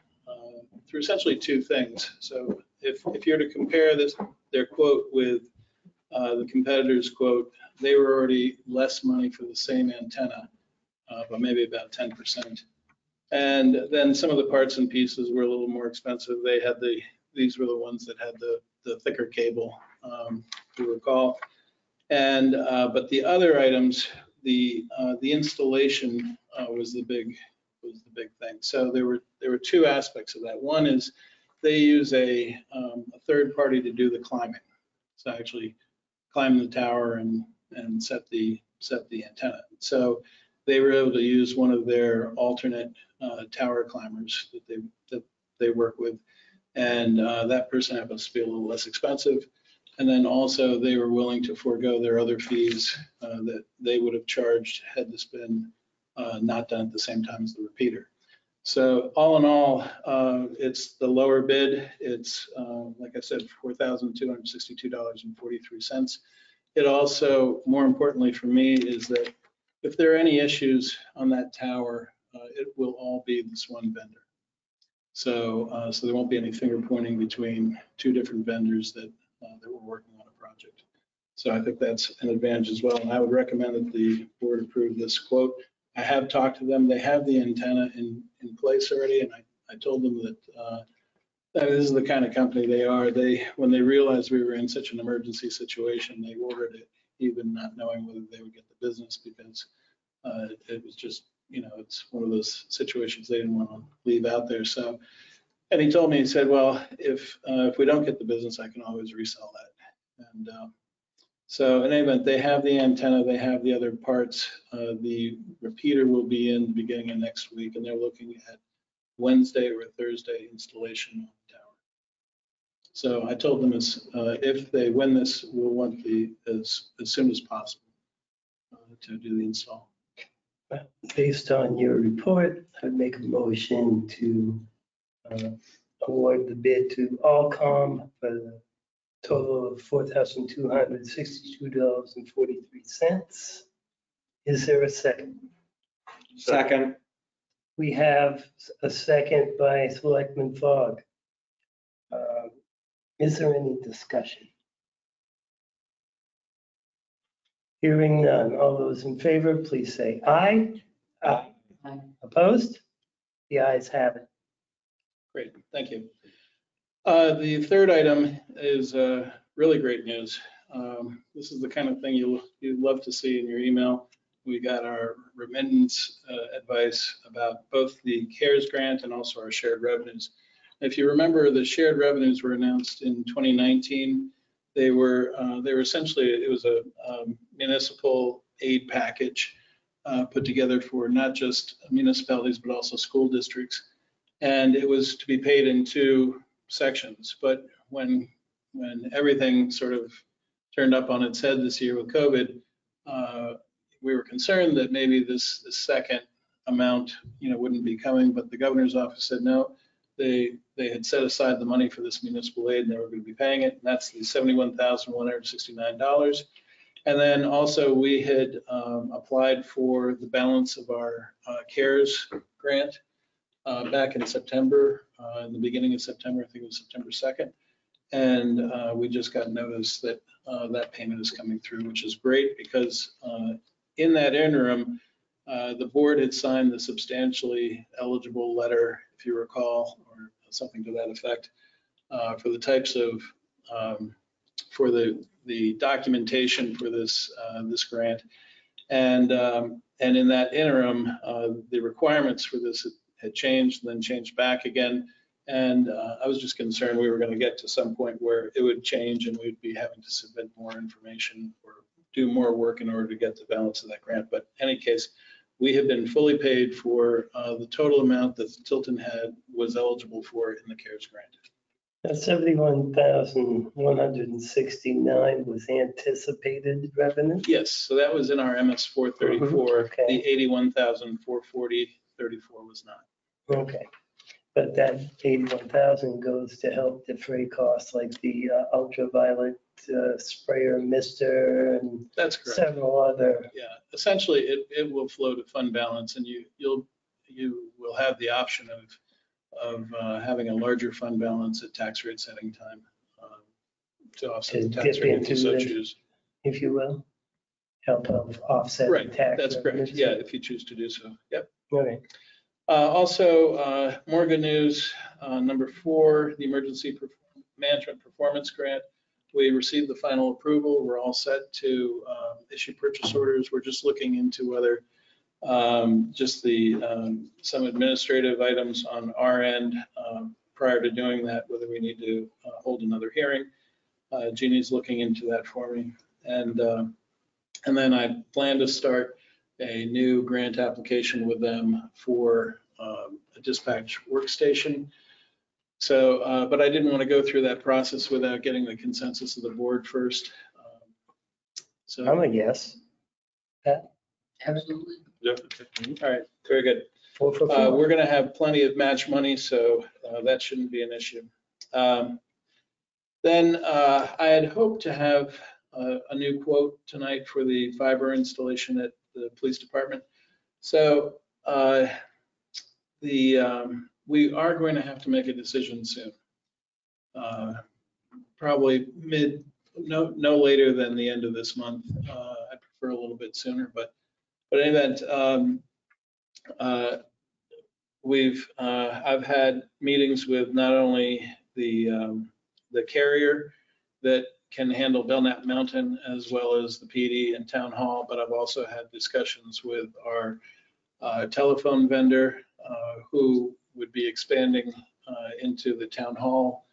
S6: through essentially two things. So if you're to compare their quote with the competitor's quote, they were already less money for the same antenna, but maybe about 10%. And then some of the parts and pieces were a little more expensive. These were the ones that had the thicker cable, if you recall. And but the other items the installation was the big thing. So there were two aspects of that. One is they use a third party to do the climbing. So actually climb the tower and set the antenna. So they were able to use one of their alternate tower climbers that they work with, and that person happens to be a little less expensive. And then also they were willing to forego their other fees that they would have charged had this been not done at the same time as the repeater. So all in all, it's the lower bid. It's, like I said, $4,262.43. It also, more importantly for me, is that if there are any issues on that tower, it will all be this one vendor. So there won't be any finger pointing between two different vendors that we're working on a project. So I think that's an advantage as well. And I would recommend that the board approve this quote. I have talked to them. They have the antenna in place already, and I told them that this is the kind of company they are. When they realized we were in such an emergency situation, they ordered it, even not knowing whether they would get the business, because it was just, it's one of those situations they didn't want to leave out there. So, and he told me, he said, well, if we don't get the business, I can always resell that. And so in any event, they have the antenna, they have the other parts. The repeater will be in the beginning of next week, and they're looking at Wednesday or Thursday installation on the tower. So I told them if they win this, we'll want as soon as possible to do the install.
S3: Based on your report, I'd make a motion to award the bid to Allcom for the total of $4,262.43. Is there a second?
S2: Second.
S3: We have a second by Selectman Fogg. Is there any discussion? Hearing none. All those in favor, please say aye.
S2: Aye.
S3: Opposed? The ayes have it.
S6: Great, thank you. The third item is really great news. This is the kind of thing you'd love to see in your email. We got our remittance advice about both the CARES grant and also our shared revenues. If you remember, the shared revenues were announced in 2019. They were essentially, it was a municipal aid package put together for not just municipalities, but also school districts. And it was to be paid in two sections. But when everything sort of turned up on its head this year with COVID, we were concerned that maybe this second amount, wouldn't be coming. But the governor's office said no. They had set aside the money for this municipal aid, and they were going to be paying it. And that's the $71,169. And then also we had applied for the balance of our CARES grant back in September, in the beginning of September, I think it was September 2nd. And we just got notice that that payment is coming through, which is great, because in that interim, the board had signed the substantially eligible letter, if you recall, or something to that effect, for the types of, for the documentation for this grant. And in that interim, the requirements for this had changed, then changed back again. And I was just concerned we were going to get to some point where it would change and we'd be having to submit more information or do more work in order to get the balance of that grant. But in any case, we have been fully paid for the total amount that Tilton was eligible for in the CARES grant.
S3: That 71,169 was anticipated revenue?
S6: Yes, so that was in our MS 434.
S3: Okay.
S6: The 81,440.34 was not.
S3: Okay, but that 81,000 goes to help defray costs like the ultraviolet sprayer mister and
S6: That's correct.
S3: Several other.
S6: Yeah, essentially it will flow to fund balance, and you will have the option of having a larger fund balance at tax rate setting time to offset the tax rate if you so choose.
S3: If you will, help offset
S6: Right,
S3: the tax.
S6: that's correct. Yeah, if you choose to do so. Yep.
S3: Okay.
S6: Also, more good news. Number 4, the Emergency Management Performance Grant.
S12: we received the final approval. We're all set to issue purchase orders. We're just looking into whether just some administrative items on our end prior to doing that, whether we need to hold another hearing. Jeannie's looking into that for me. And then I plan to start a new grant application with them for a dispatch workstation. So, but I didn't want to go through that process without getting the consensus of the board first. So,
S3: I'm a yes.
S5: Absolutely.
S11: Yeah.
S12: all right, very good.
S3: 4 for 4.
S12: We're going to have plenty of match money, so that shouldn't be an issue. Then I had hoped to have a new quote tonight for the fiber installation at the police department. So we are going to have to make a decision soon. Probably no later than the end of this month. I prefer a little bit sooner, but in any event, I've had meetings with not only the carrier that can handle Belknap Mountain as well as the PD and town hall, but I've also had discussions with our telephone vendor who would be expanding into the town hall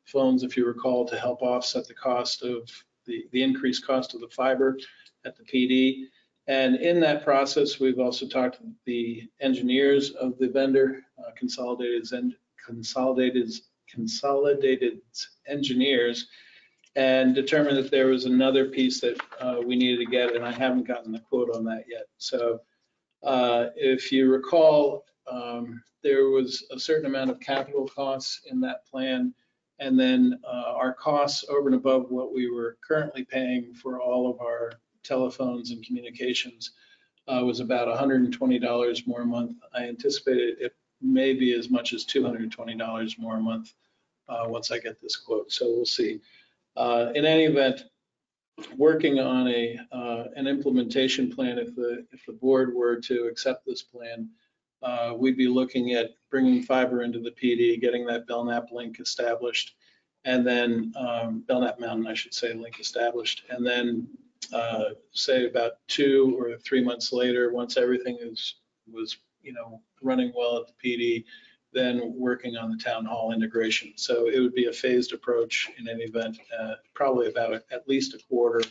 S12: phones, if you recall, to help offset the cost of the increased cost of the fiber at the PD. And in that process, we've also talked to the engineers of the vendor, Consolidated Engineers, and determined that there was another piece that we needed to get, and I haven't gotten the quote on that yet. So if you recall, there was a certain amount of capital costs in that plan, and then our costs over and above what we were currently paying for all of our telephones and communications was about $120 more a month. I anticipated it may be as much as $220 more a month once I get this quote, so we'll see. In any event, working on an implementation plan, if the board were to accept this plan, we'd be looking at bringing fiber into the PD, getting that Belknap link established, and then Belknap Mountain, I should say, link established, and then say about 2 or 3 months later, once everything was running well at the PD, then working on the town hall integration. So it would be a phased approach in any event, probably about at least a quarter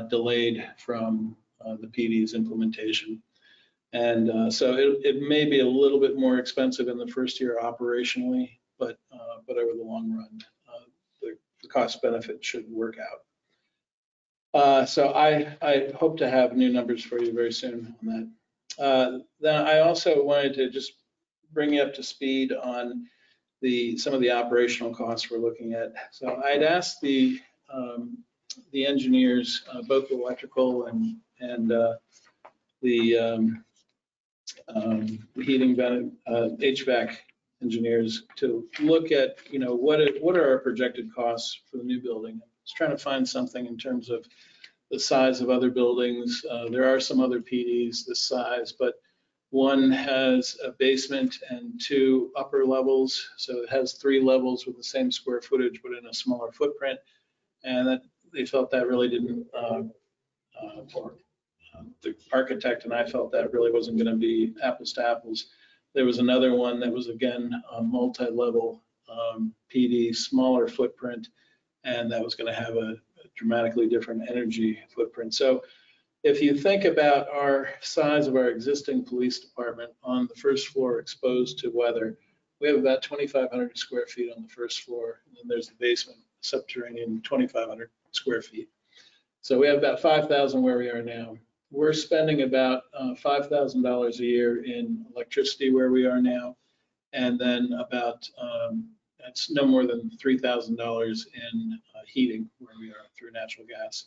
S12: delayed from the PD's implementation. And so it may be a little bit more expensive in the first year operationally, but over the long run, the cost benefit should work out. So I hope to have new numbers for you very soon on that. Then I also wanted to just bring you up to speed on some of the operational costs we're looking at. So I'd asked the engineers, both electrical and the heating HVAC engineers, to look at what are our projected costs for the new building. I was trying to find something in terms of the size of other buildings. There are some other PDs this size, but one has a basement and 2 upper levels. So it has 3 levels with the same square footage, but in a smaller footprint. And that they felt that really didn't, the architect and I felt that really wasn't going to be apples to apples. There was another one that was, again, a multi-level PD, smaller footprint, and that was going to have a dramatically different energy footprint. So if you think about our size of our existing police department on the first floor exposed to weather, we have about 2,500 square feet on the first floor, and then there's the basement, subterranean, 2,500 square feet. So we have about 5,000 where we are now. We're spending about $5,000 a year in electricity where we are now, and then about it's no more than $3,000 in heating where we are through natural gas.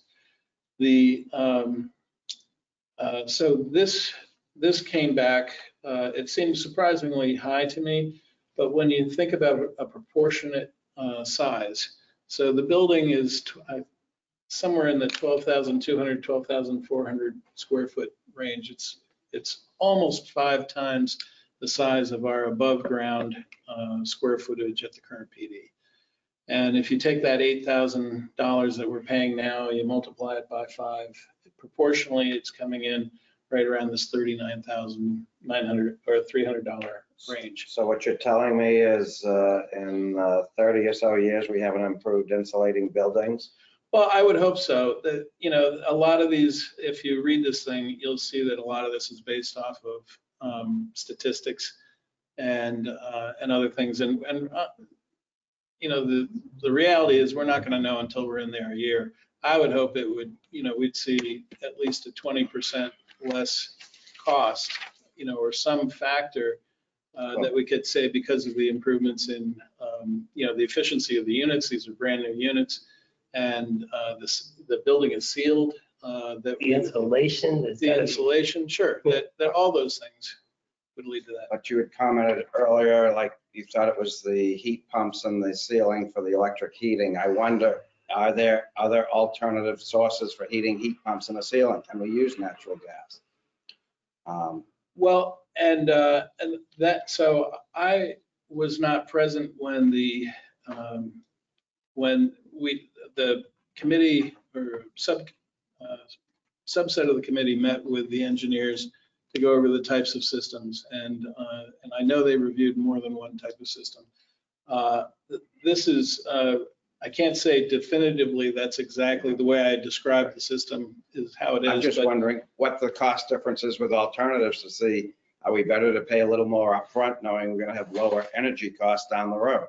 S12: So this came back. It seemed surprisingly high to me, but when you think about a proportionate size, so the building is somewhere in the 12,200, 12,400 square foot range. It's almost 5 times the size of our above ground square footage at the current PD. And if you take that $8,000 that we're paying now, you multiply it by 5, proportionally, it's coming in right around this $39,900 or $300 range.
S2: So what you're telling me is in 30 or so years, we haven't improved insulating buildings?
S12: Well, I would hope so. That, you know, a lot of these, if you read this thing, you'll see that a lot of this is based off of statistics and other things. And you know, the reality is we're not going to know until we're in there a year. I would hope it would, you know, we'd see at least a 20% less cost, you know, or some factor that we could say because of the improvements in, you know, the efficiency of the units. These are brand new units, and the building is sealed. The insulation, sure, that all those things would lead to that.
S2: But you had commented earlier, like you thought it was the heat pumps and the ceiling for the electric heating. I wonder, are there other alternative sources for heating heat pumps in the ceiling? Can we use natural gas?
S12: Well, and that, so I was not present when the committee or subset of the committee met with the engineers to go over the types of systems, and I know they reviewed more than one type of system. This is, I can't say definitively that's exactly the way I described the system is how it is.
S2: I'm just wondering what the cost difference is with alternatives to see, are we better to pay a little more upfront knowing we're gonna have lower energy costs down the road?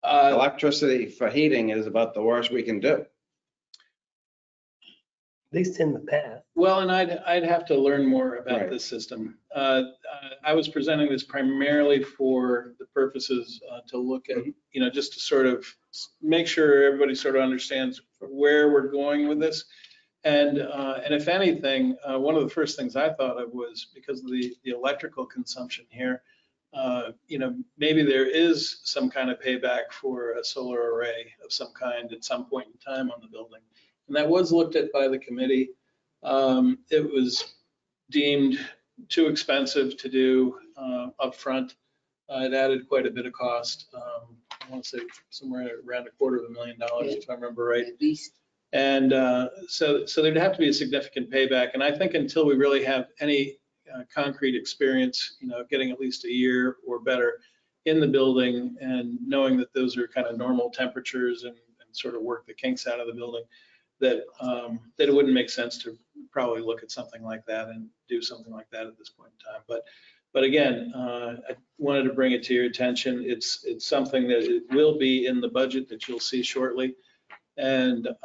S2: Electricity for heating is about the worst we can do.
S3: At least in the past.
S12: Well, and I'd have to learn more about this system. I was presenting this primarily for the purposes to look at, you know, just to sort of make sure everybody sort of understands where we're going with this. And if anything, one of the first things I thought of was because of the electrical consumption here, you know, maybe there is some kind of payback for a solar array of some kind at some point in time on the building. And that was looked at by the committee. It was deemed too expensive to do upfront. It added quite a bit of cost. I want to say somewhere around $250,000, if I remember right.
S5: At least.
S12: And so there'd have to be a significant payback. And I think until we really have any concrete experience, you know, getting at least a year or better in the building and knowing that those are kind of normal temperatures and sort of work the kinks out of the building, that it wouldn't make sense to probably look at something like that and do something like that at this point in time. But again, I wanted to bring it to your attention. It's something that it will be in the budget that you'll see shortly. But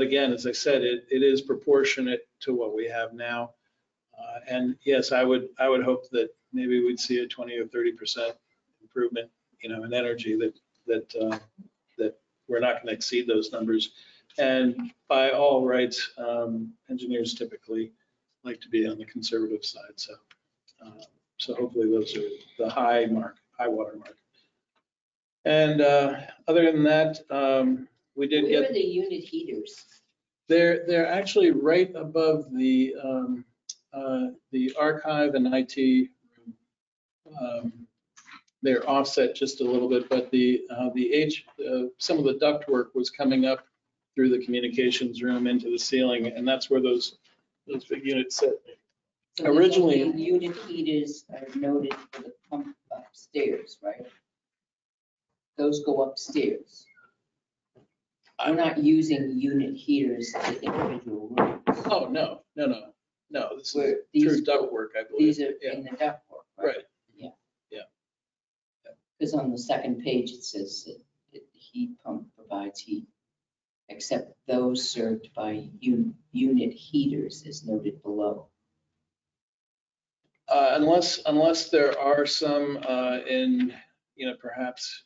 S12: again, as I said, it is proportionate to what we have now. And yes, I would hope that maybe we'd see a 20 or 30% improvement, you know, in energy that we're not going to exceed those numbers. And by all rights, engineers typically like to be on the conservative side. So hopefully those are the high water mark. And other than that, we did
S5: Where
S12: get.
S5: are the unit heaters?
S12: They're actually right above the archive and IT room. They're offset just a little bit, but some of the duct work was coming up through the communications room into the ceiling, and that's where those big units sit.
S5: So
S12: Originally,
S5: the unit heaters are noted for the pump upstairs, right? Those go upstairs. We're not using unit heaters in individual rooms.
S12: Oh, no. This is
S5: These
S12: through duct work, I believe.
S5: These are in the ductwork, right?
S12: Right.
S5: Because on the second page, it says that the heat pump provides heat, except those served by unit heaters is noted below.
S12: Unless there are some in, you know, perhaps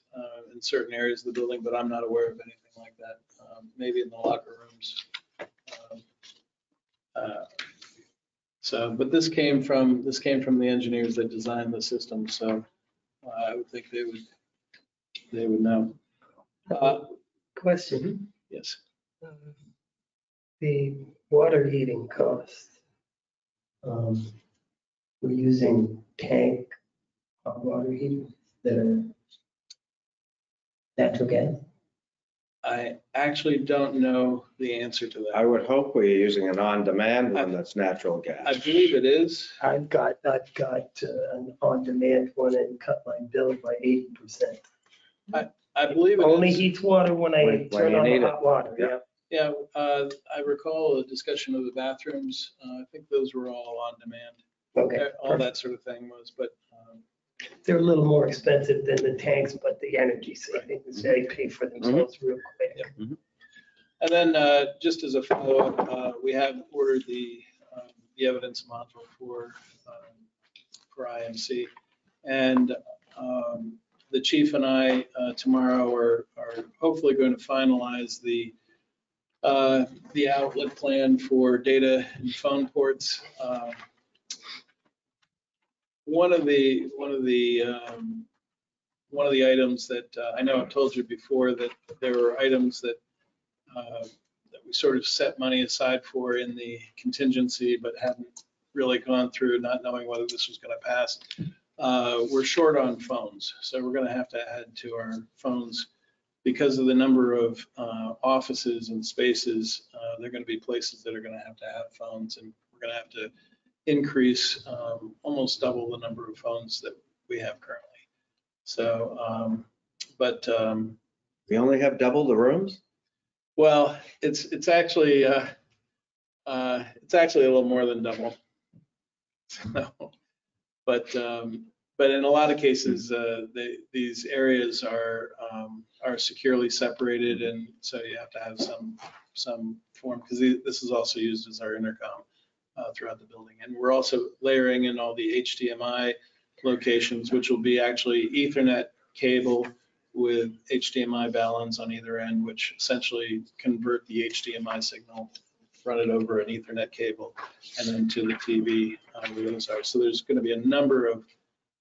S12: in certain areas of the building, but I'm not aware of anything like that. Maybe in the locker rooms. But this came from the engineers that designed the system, so I would think they would know.
S3: Question.
S12: Yes.
S3: The water heating cost. We're using tank hot water heaters that are Natural gas?
S12: I actually don't know the answer to
S2: I
S12: that.
S2: would hope we're using an on-demand one that's natural gas.
S12: I believe it is.
S3: I've got an on-demand one and cut my bill by 80%.
S12: I believe it
S3: Only
S12: is.
S3: heats water when I
S2: When
S3: turn
S2: you
S3: on
S2: need
S3: the
S2: it.
S3: hot water, yeah.
S12: Yeah, I recall a discussion of the bathrooms. I think those were all on demand.
S3: Okay.
S12: All that sort of thing was, but
S3: They're a little more expensive than the tanks, but the energy savings, they pay for themselves real quick.
S12: and then just as a follow-up, we have ordered the evidence module for IMC. And the chief and I tomorrow are hopefully going to finalize the outlet plan for data and phone ports. One of the items that I know I've told you before, that there were items that we sort of set money aside for in the contingency, but hadn't really gone through, not knowing whether this was going to pass. We're short on phones, so we're going to have to add to our phones because of the number of offices and spaces. There are going to be places that are going to have phones, and we're going to have to increase almost double the number of phones that we have currently. So,
S2: We only have double the rooms?
S12: well, it's actually a little more than double. So, but in a lot of cases, these areas are securely separated, and so you have to have some form, because this is also used as our intercom throughout the building. And we're also layering in all the HDMI locations, which will be actually Ethernet cable with HDMI balance on either end, which essentially convert the HDMI signal, run it over an Ethernet cable, and then to the TV where those are. So there's going to be a number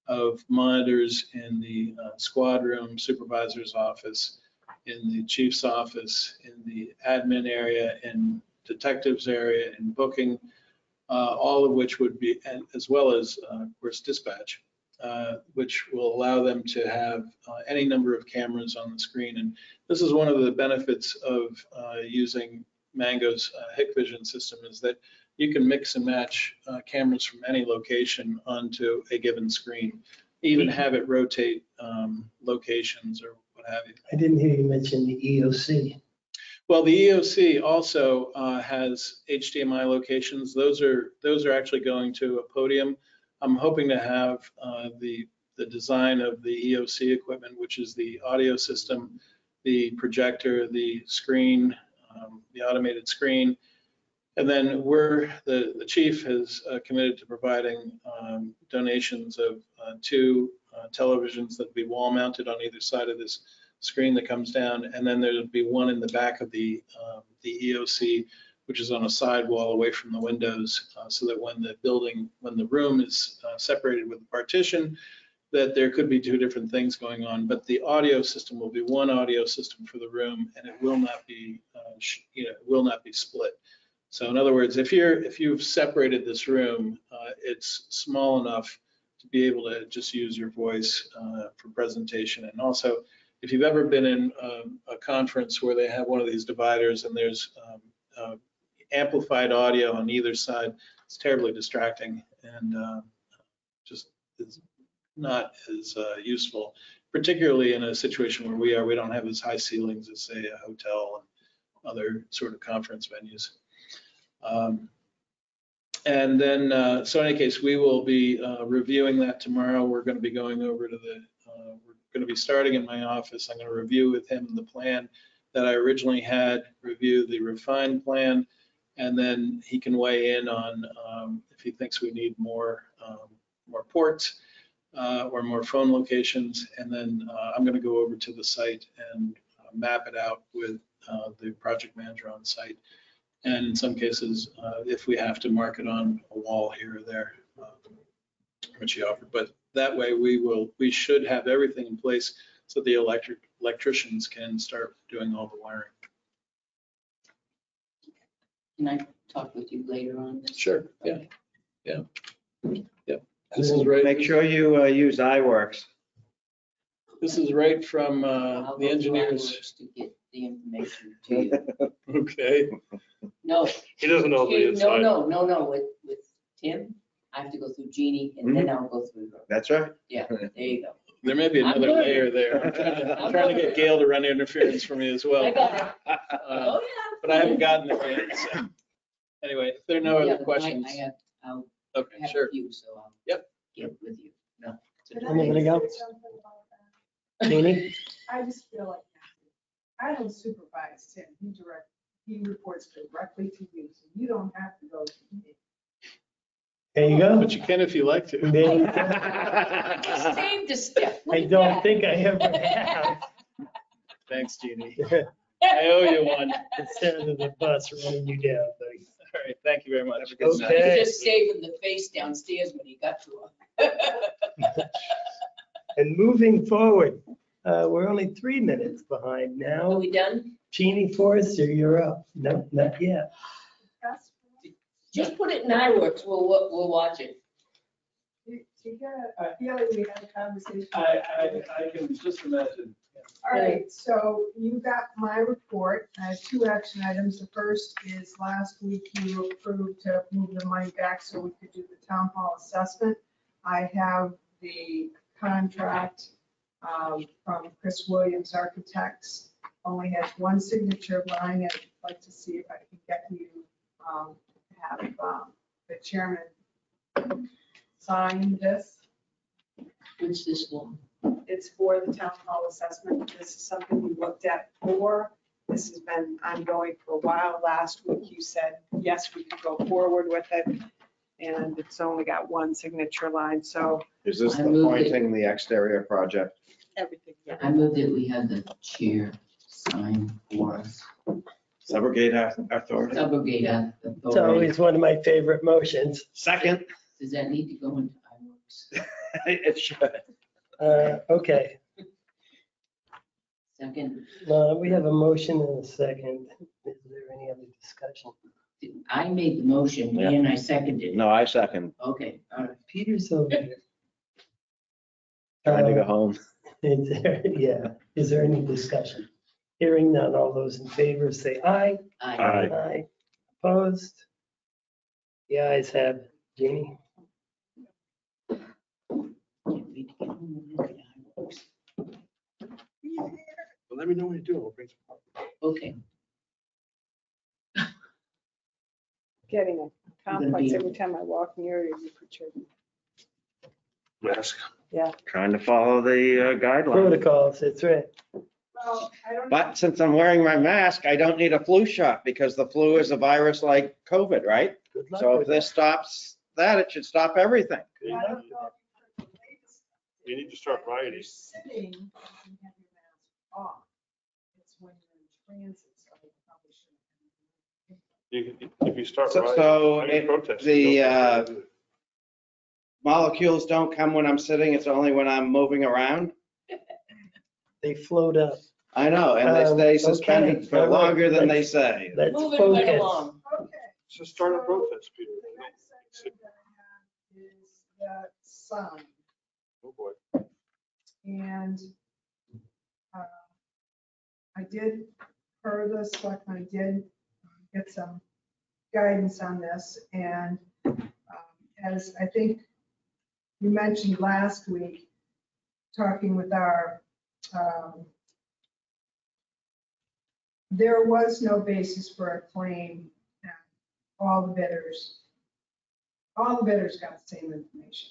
S12: of monitors in the squad room, supervisor's office, in the chief's office, in the admin area, in detectives area, in booking, all of which would be, and as well as, of course, dispatch, which will allow them to have any number of cameras on the screen. And this is one of the benefits of using Mango's Hikvision system, is that you can mix and match cameras from any location onto a given screen, even have it rotate locations or what have you.
S3: I didn't hear you mention the EOC.
S12: Well, the EOC also has HDMI locations. Those are actually going to a podium. I'm hoping to have the design of the EOC equipment, which is the audio system, the projector, the screen, the automated screen. And then the chief has committed to providing donations of 2 televisions that will be wall mounted on either side of this screen that comes down. And then there'll be one in the back of the EOC, which is on a side wall away from the windows, so that when the room is separated with a partition, that there could be 2 different things going on. But the audio system will be one audio system for the room, and it will not be, split. So in other words, if you've separated this room, it's small enough to be able to just use your voice for presentation. And also, if you've ever been in a conference where they have one of these dividers and there's amplified audio on either side, it's terribly distracting and just is not as useful, particularly in a situation where we don't have as high ceilings as, say, a hotel and other sort of conference venues. And then, so in any case, we will be reviewing that tomorrow. We're going to be going over to we're going to be starting in my office. I'm going to review with him the plan that I originally had, review the refined plan, and then he can weigh in on if he thinks we need more ports or more phone locations. And then I'm going to go over to the site and map it out with the project manager on site. And in some cases, if we have to mark it on a wall here or there, which he offered. But that way we should have everything in place so the electricians can start doing all the wiring.
S5: Can I talk with you later on this?
S12: Sure, yeah. This is right.
S2: Make sure you use iWorks.
S12: This is right from
S5: I'll
S12: the
S5: go through
S12: engineers.
S5: iWorks to get the information to you.
S12: Okay.
S5: No,
S11: He doesn't know the
S5: Tim,
S11: inside.
S5: no, with Tim, I have to go through Jeannie and then I'll go through her.
S2: That's right.
S5: Yeah, there you go.
S12: There may be
S5: I'm
S12: another
S5: learning.
S12: layer there. I'm trying to get Gail to run interference for me as well.
S5: I got it.
S12: Uh,
S5: Oh, yeah.
S12: But I haven't gotten there yet. So. Anyway, if there are no
S5: Yeah,
S12: other
S5: but
S12: questions.
S5: I'll
S12: Okay,
S5: have
S12: sure.
S5: a few, so I'll
S12: Yep.
S5: get with you. No.
S3: Anybody else? Jeannie?
S8: I just feel like I don't supervise Tim. He reports directly to you, so you don't have to go to me.
S3: There you go.
S12: But you can if you like to.
S3: There you go.
S5: Just saved a step. Look
S3: I
S5: at
S3: don't
S5: that.
S3: think I ever have.
S12: Thanks, Jeannie. I owe you one.
S3: Instead of the bus running you down, buddy.
S12: All right, thank you very much.
S3: good night.
S5: He
S3: Okay.
S5: was just saving the face downstairs when he got to him.
S3: And moving forward, we're only 3 minutes behind
S5: Are
S3: now.
S5: we done?
S3: Jeannie Forrester, you're up. No, not yet.
S5: Just put it in iWorks. We'll watch it.
S8: You get a feeling we had a conversation.
S12: I can just imagine.
S8: All right, so you got my report. I have 2 action items. The first is last week you approved to move the money back so we could do the town hall assessment. I have the contract from Chris Williams Architects. Only has 1 signature line. I'd like to see if I can get you have the chairman sign this.
S5: What's this for?
S8: It's for the town hall assessment. This is something we looked at before. This has been ongoing for a while. Last week you said, yes, we could go forward with it. And it's only got 1 signature line, so
S2: Is this
S5: I
S2: the
S5: moved it.
S2: pointing the exterior project?
S8: everything.
S5: I moved that we have the chair sign for us.
S2: Subrogate authority?
S5: Subrogate
S3: It's
S5: authority.
S3: always one of my favorite motions.
S2: Second.
S5: Does that need to go into iWorks?
S2: It should.
S3: Okay,
S5: Second,
S3: we have a motion and a second. Is there any other discussion?
S5: I made the motion
S2: Yeah.
S5: and I seconded it.
S2: No, I second.
S5: Okay, all right.
S3: Peter's over here.
S2: Trying to go home.
S3: Is there any discussion? Hearing none, all those in favor say aye.
S5: Aye.
S2: Aye.
S3: Opposed? The ayes have it. Jeannie?
S5: Can't wait to get home and look at iWorks.
S11: Let me know when you do. I'll bring some.
S5: Okay.
S8: Getting a
S5: gonna
S8: complex
S5: be-
S8: every time I walk near you, you put your
S11: Mask.
S2: Trying to follow the guidelines.
S3: Protocols, that's right.
S8: Well, I don't know.
S2: But since I'm wearing my mask, I don't need a flu shot because the flu is a virus like COVID, right?
S3: Good luck
S2: So if
S3: with
S2: this stops that, it should stop everything.
S3: Good
S8: I
S3: luck
S8: don't
S3: with
S8: know
S3: that.
S8: if you've heard the latest.
S11: You need to start
S8: When
S11: writing.
S8: you're sitting, you can have your mask off. It's when you're in transit, so I probably shouldn't.
S11: If you start
S2: So-
S11: writing.
S2: so
S11: I mean,
S2: it-
S11: protest,
S2: the,
S11: you don't have to do it.
S2: Molecules don't come when I'm sitting, it's only when I'm moving around.
S3: They float up.
S2: I know, and they stay
S3: Okay,
S2: suspended for
S3: all right,
S2: longer than they
S3: let's-
S2: say.
S3: Let's
S5: Moving right
S3: focus.
S5: along.
S8: Okay.
S11: Just start a
S8: So,
S11: protest, Peter.
S8: The next item that I have is that sign.
S11: Oh, boy.
S8: And I did, per the selectmen, I did get some guidance on this. And as I think you mentioned last week, talking with our, there was no basis for a claim. All the bidders got the same information.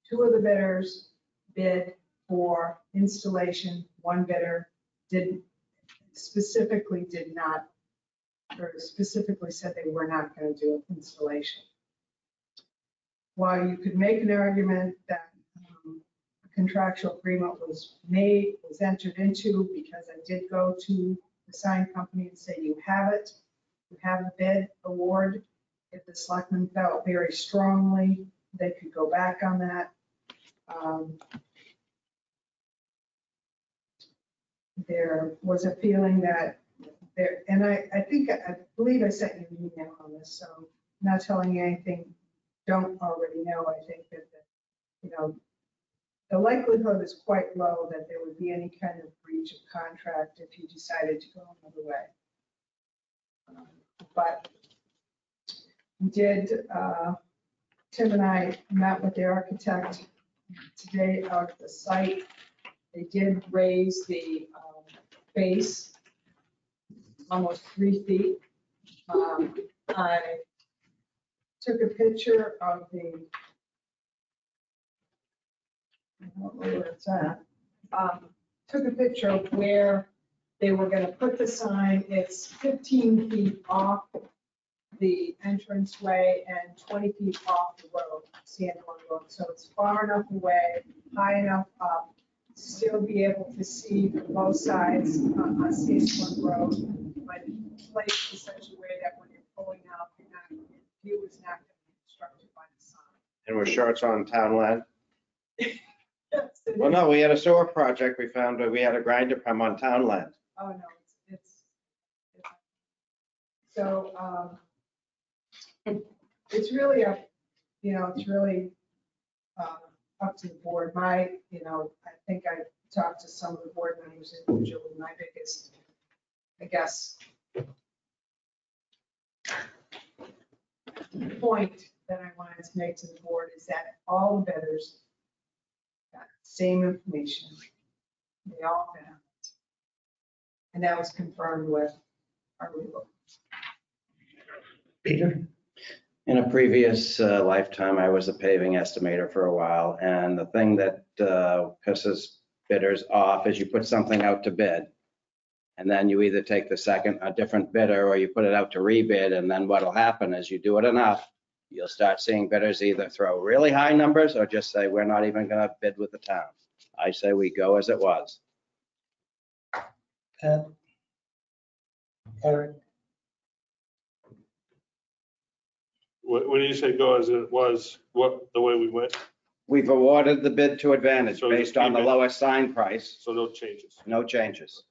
S8: 2 of the bidders bid for installation. 1 bidder specifically said they were not going to do installation. While you could make an argument that a contractual agreement was entered into, because I did go to the sign company and say, you have it, you have the bid award. If the selectmen felt very strongly, they could go back on that. There was a feeling that there, and I believe I sent you an email on this, so I'm not telling you anything don't already know. I think that, the likelihood is quite low that there would be any kind of breach of contract if you decided to go another way. But we did, Tim and I met with the architect today out at the site. They did raise the base almost 3 feet. I took a picture of the, I don't know where it's at. Took a picture of where they were going to put the sign. It's 15 feet off the entranceway and 20 feet off the road, Sandhorn Road. So it's far enough away, high enough up, to still be able to see from both sides on Sandhorn Road, but placed in such a way that when you're pulling out, your view is not going to be obstructed by the sign.
S2: And we're sure it's on town land?
S8: Yes, it
S2: Well,
S8: is.
S2: no, we had a sewer project. We found that we had a grinder pump on town land.
S8: Oh, no, it's so, it's really up, it's really up to the board. I think I talked to some of the board members individually. My biggest, I guess, point that I wanted to make to the board is that all the bidders got the same information. They all found it. And that was confirmed with our legal.
S3: Peter?
S2: In a previous lifetime, I was a paving estimator for a while, and the thing that pisses bidders off is you put something out to bid, and then you either take a different bidder, or you put it out to rebid, and then what'll happen is you do it enough, you'll start seeing bidders either throw really high numbers or just say, we're not even gonna bid with the town. I say we go as it was.
S3: Eric?
S11: What do you say go as it was, the way we went?
S2: We've awarded the bid to Advantage
S11: So
S2: based on the
S11: keep it.
S2: lowest sign price,
S11: So no changes,
S2: no changes.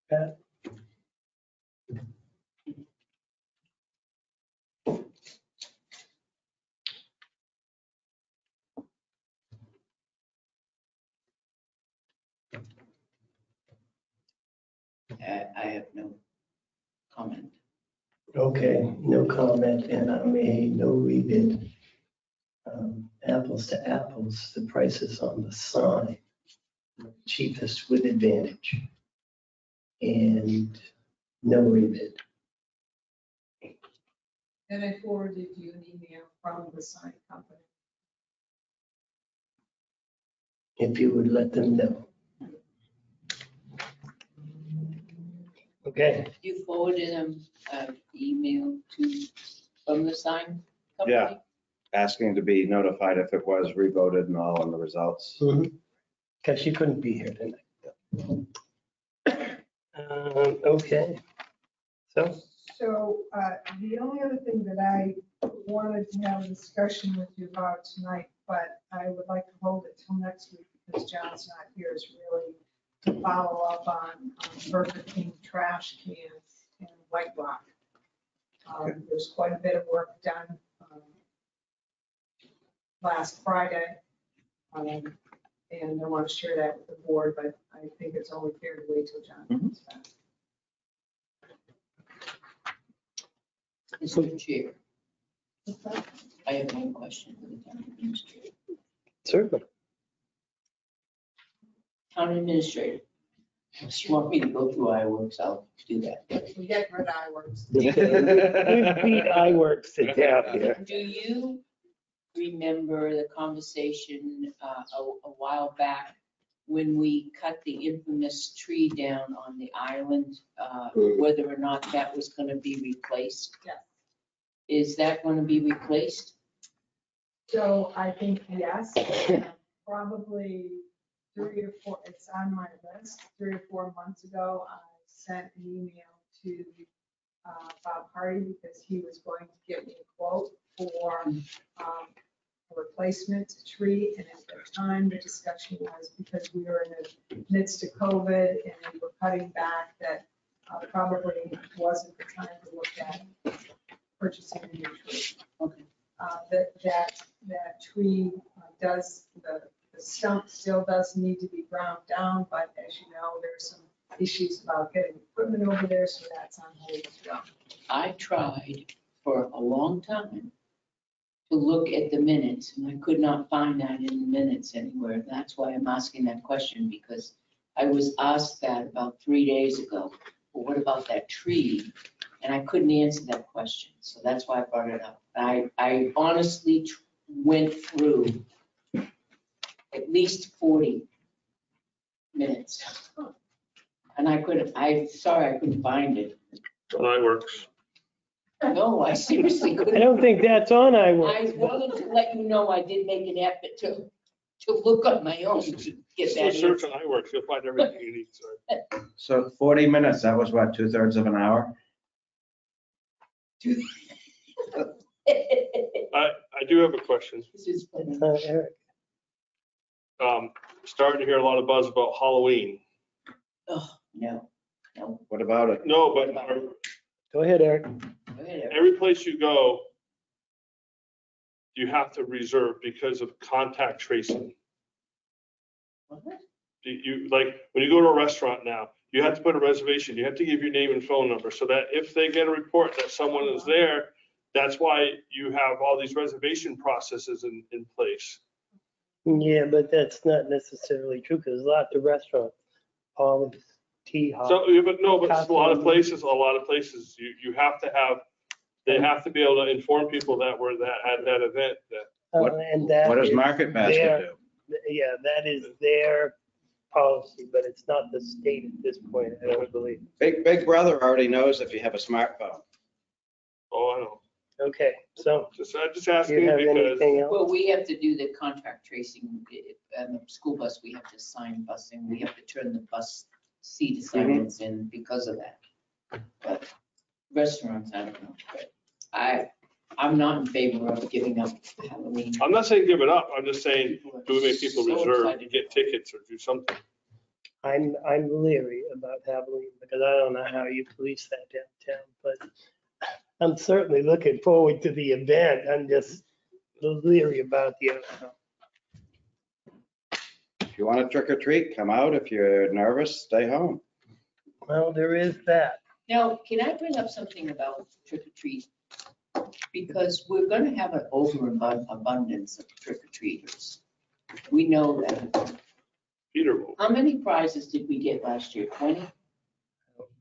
S3: Pat?
S5: I have no comment.
S3: Okay, no comment, and I'm a no rebid. Apples to apples, the prices on the sign, cheapest with Advantage. And no rebid.
S8: And I forwarded you an email from the sign company.
S3: If you would let them know. Okay,
S5: You forwarded them an email from the sign company?
S2: Yeah. Asking to be notified if it was revoted and all on the results.
S3: because she couldn't be here tonight. Okay, so,
S8: So the only other thing that I wanted to have a discussion with you about tonight, but I would like to hold it till next week because John's not here, is really to follow up on Burger King trash cans and White Rock. There's quite a bit of work done last Friday. And I want to share that with the board, but I think it's only fair to wait till John comes back.
S5: Mr. Chair, I have one question for the town administrator.
S3: certainly.
S5: Town administrator, if you want me to go through iWorks, I'll do that.
S8: We get rid of iWorks.
S3: We beat iWorks to death here.
S5: Do you remember the conversation a while back when we cut the infamous tree down on the island, whether or not that was going to be replaced?
S8: Yes.
S5: Is that going to be replaced?
S8: So I think, yes, probably 3 or 4, it's on my list. 3 or 4 months ago, I sent an email to Bob Hardy because he was going to get me a quote for a replacement tree. And at the time, the discussion was because we were in the midst of COVID and we were cutting back, that probably wasn't the time to look at purchasing a new tree.
S5: Okay.
S8: That tree the stump still does need to be ground down, but as you know, there's some issues about getting equipment over there, so that's on hold as well.
S5: I tried for a long time to look at the minutes, and I could not find that in the minutes anywhere. That's why I'm asking that question, because I was asked that about 3 days ago. Well, what about that tree? And I couldn't answer that question, so that's why I brought it up. I honestly went through at least 40 minutes. And I couldn't find it.
S11: Well, that works.
S5: No, I seriously
S3: I
S5: couldn't.
S3: don't think that's on
S5: I
S3: iWorks.
S5: wanted to let you know I did make an effort to look on my own to get
S11: Just
S5: that.
S11: search
S5: answer.
S11: on iWorks, you'll find everything you need, sorry.
S2: So 40 minutes, that was what, 2/3 of an hour?
S11: I do have a question.
S5: This is funny.
S3: Eric.
S11: Starting to hear a lot of buzz about Halloween.
S5: Oh, no.
S2: What about it?
S11: No, but
S3: Go ahead, Eric.
S5: Go ahead, Eric.
S11: every place you go, you have to reserve because of contact tracing.
S5: What?
S11: Like, when you go to a restaurant now, you have to put a reservation. You have to give your name and phone number so that if they get a report that someone is there, that's why you have all these reservation processes in place.
S3: Yeah, but that's not necessarily true because lots of restaurants, Olive's, Tea Hop.
S11: So, yeah, but no, but a lot of places, you have to have, they have to be able to inform people that were at that event that.
S3: And that
S2: What does
S3: is
S2: Market Basket
S3: their-
S2: do?
S3: Yeah, that is their policy, but it's not the state at this point, I don't believe.
S2: Big Brother already knows if you have a smartphone.
S11: Oh, I know.
S3: Okay, so
S11: Just
S3: do
S11: asking
S3: you have
S11: because,
S3: anything else?
S5: Well, we have to do the contract tracing. And the school bus, we have to sign busing. We have to turn the bus seat assignments in because of that. But restaurants, I don't know. But I'm not in favor of giving up Halloween.
S11: I'm not saying give it up. I'm just saying, do we make people
S5: So
S11: reserve,
S5: excited.
S11: get tickets or do something?
S3: I'm leery about Halloween because I don't know how you police that downtown, but I'm certainly looking forward to the event. I'm just leery about the outcome.
S2: If you want to trick or treat, come out. If you're nervous, stay home.
S3: Well, there is that.
S5: Now, can I bring up something about trick or treat? Because we're gonna have an overabundance of trick or treaters. We know that.
S11: Peter will.
S5: How many prizes did we get last year? 20?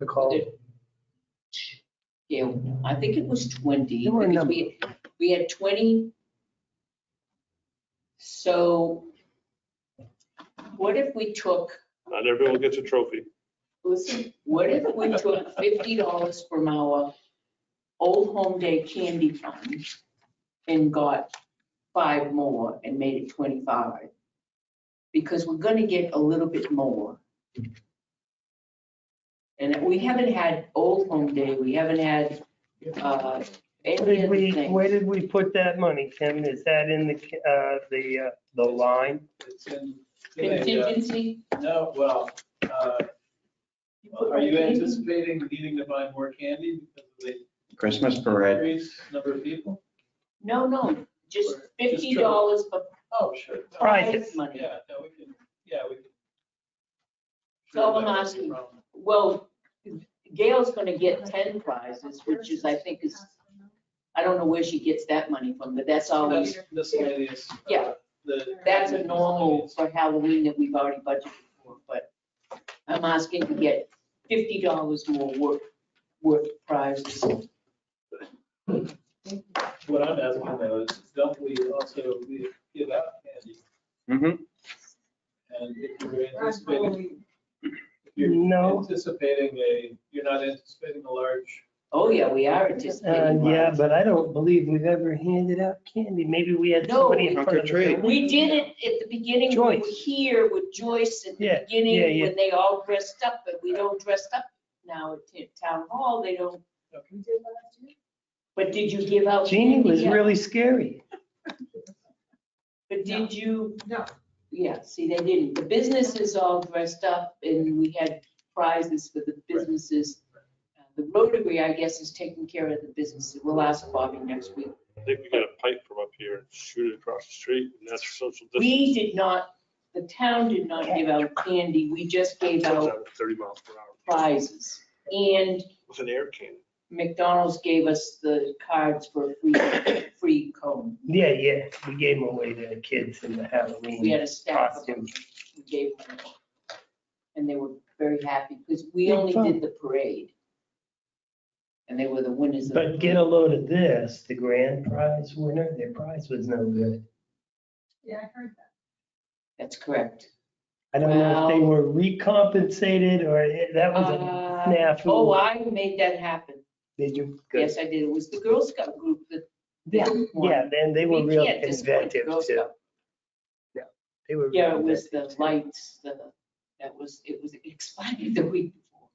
S3: Recall.
S5: Yeah, I think it was 20.
S3: There were a
S5: because
S3: number.
S5: we had 20. So what if we took,
S11: Not everyone gets a trophy.
S5: listen, what if we took $50 from our Old Home Day Candy Fund and got 5 more and made it 25? Because we're gonna get a little bit more. And we haven't had Old Home Day, we haven't had any of the things.
S3: Where did we put that money, Tim? Is that in the line?
S12: It's in-
S5: Contingency?
S12: No, well, are you anticipating needing to buy more candy because of the
S2: Christmas parade.
S12: increased number of people?
S5: No, just
S12: Or just
S5: $50 for
S12: Oh, sure.
S3: Prizes.
S5: money.
S12: Yeah, no, we can.
S5: So I'm asking, well, Gail's gonna get 10 prizes, which is, I think is, I don't know where she gets that money from, but that's always,
S12: That's miscellaneous.
S5: Yeah. that's a normal for Halloween that we've already budgeted for, but I'm asking to get $50 more worth of prizes.
S12: What I'm asking though is, don't we also give out candy?
S2: Mhm.
S12: And if you're
S3: No.
S12: anticipating you're not anticipating a large.
S5: Oh, yeah, we are anticipating.
S3: Yeah,
S5: large.
S3: but I don't believe we've ever handed out candy. Maybe we had
S5: No,
S3: somebody in front of the
S2: trunk or treat.
S3: building.
S5: We did it at the beginning, we were
S3: Joyce.
S5: here with Joyce at the
S3: Yeah,
S5: beginning,
S3: yeah.
S5: when they all dressed up, but we don't dress up now at town hall, they don't. But did you give out?
S3: Jeannie
S5: candy
S3: was
S5: yet?
S3: really scary.
S5: But did you?
S8: No.
S5: Yeah, see, they didn't. The businesses all dressed up and we had prizes for the businesses. The Rotary, I guess, is taking care of the businesses. We'll ask Bobby next week.
S11: think we got a pipe from up here and shoot it across the street, and that's social distance.
S5: We did not, the town did not give out candy. We just gave
S11: Turns
S5: out
S11: out at 30 miles per hour
S5: prizes. And
S11: with an air cannon.
S5: McDonald's gave us the cards for free cone.
S3: Yeah, we gave them away to the kids in the Halloween.
S5: We had a stack of them.
S3: costume.
S5: We gave them. And they were very happy because we only did the parade. And they were the winners.
S3: But get a load of this, the grand prize winner, their prize was no good.
S8: Yeah, I heard that.
S5: That's correct.
S3: I don't know if they were recompensated or that was a snafu.
S5: Oh, I made that happen.
S3: Did you? Good.
S5: Yes, I did. It was the Girl Scout group that.
S3: Yeah, then they were
S5: We
S3: real
S5: can't disappoint the
S3: inventive
S5: Girl
S3: too.
S5: Scout.
S3: Yeah, they were.
S5: Yeah,
S3: real
S5: it was the
S3: inventive, too.
S5: lights, it was expired the week before.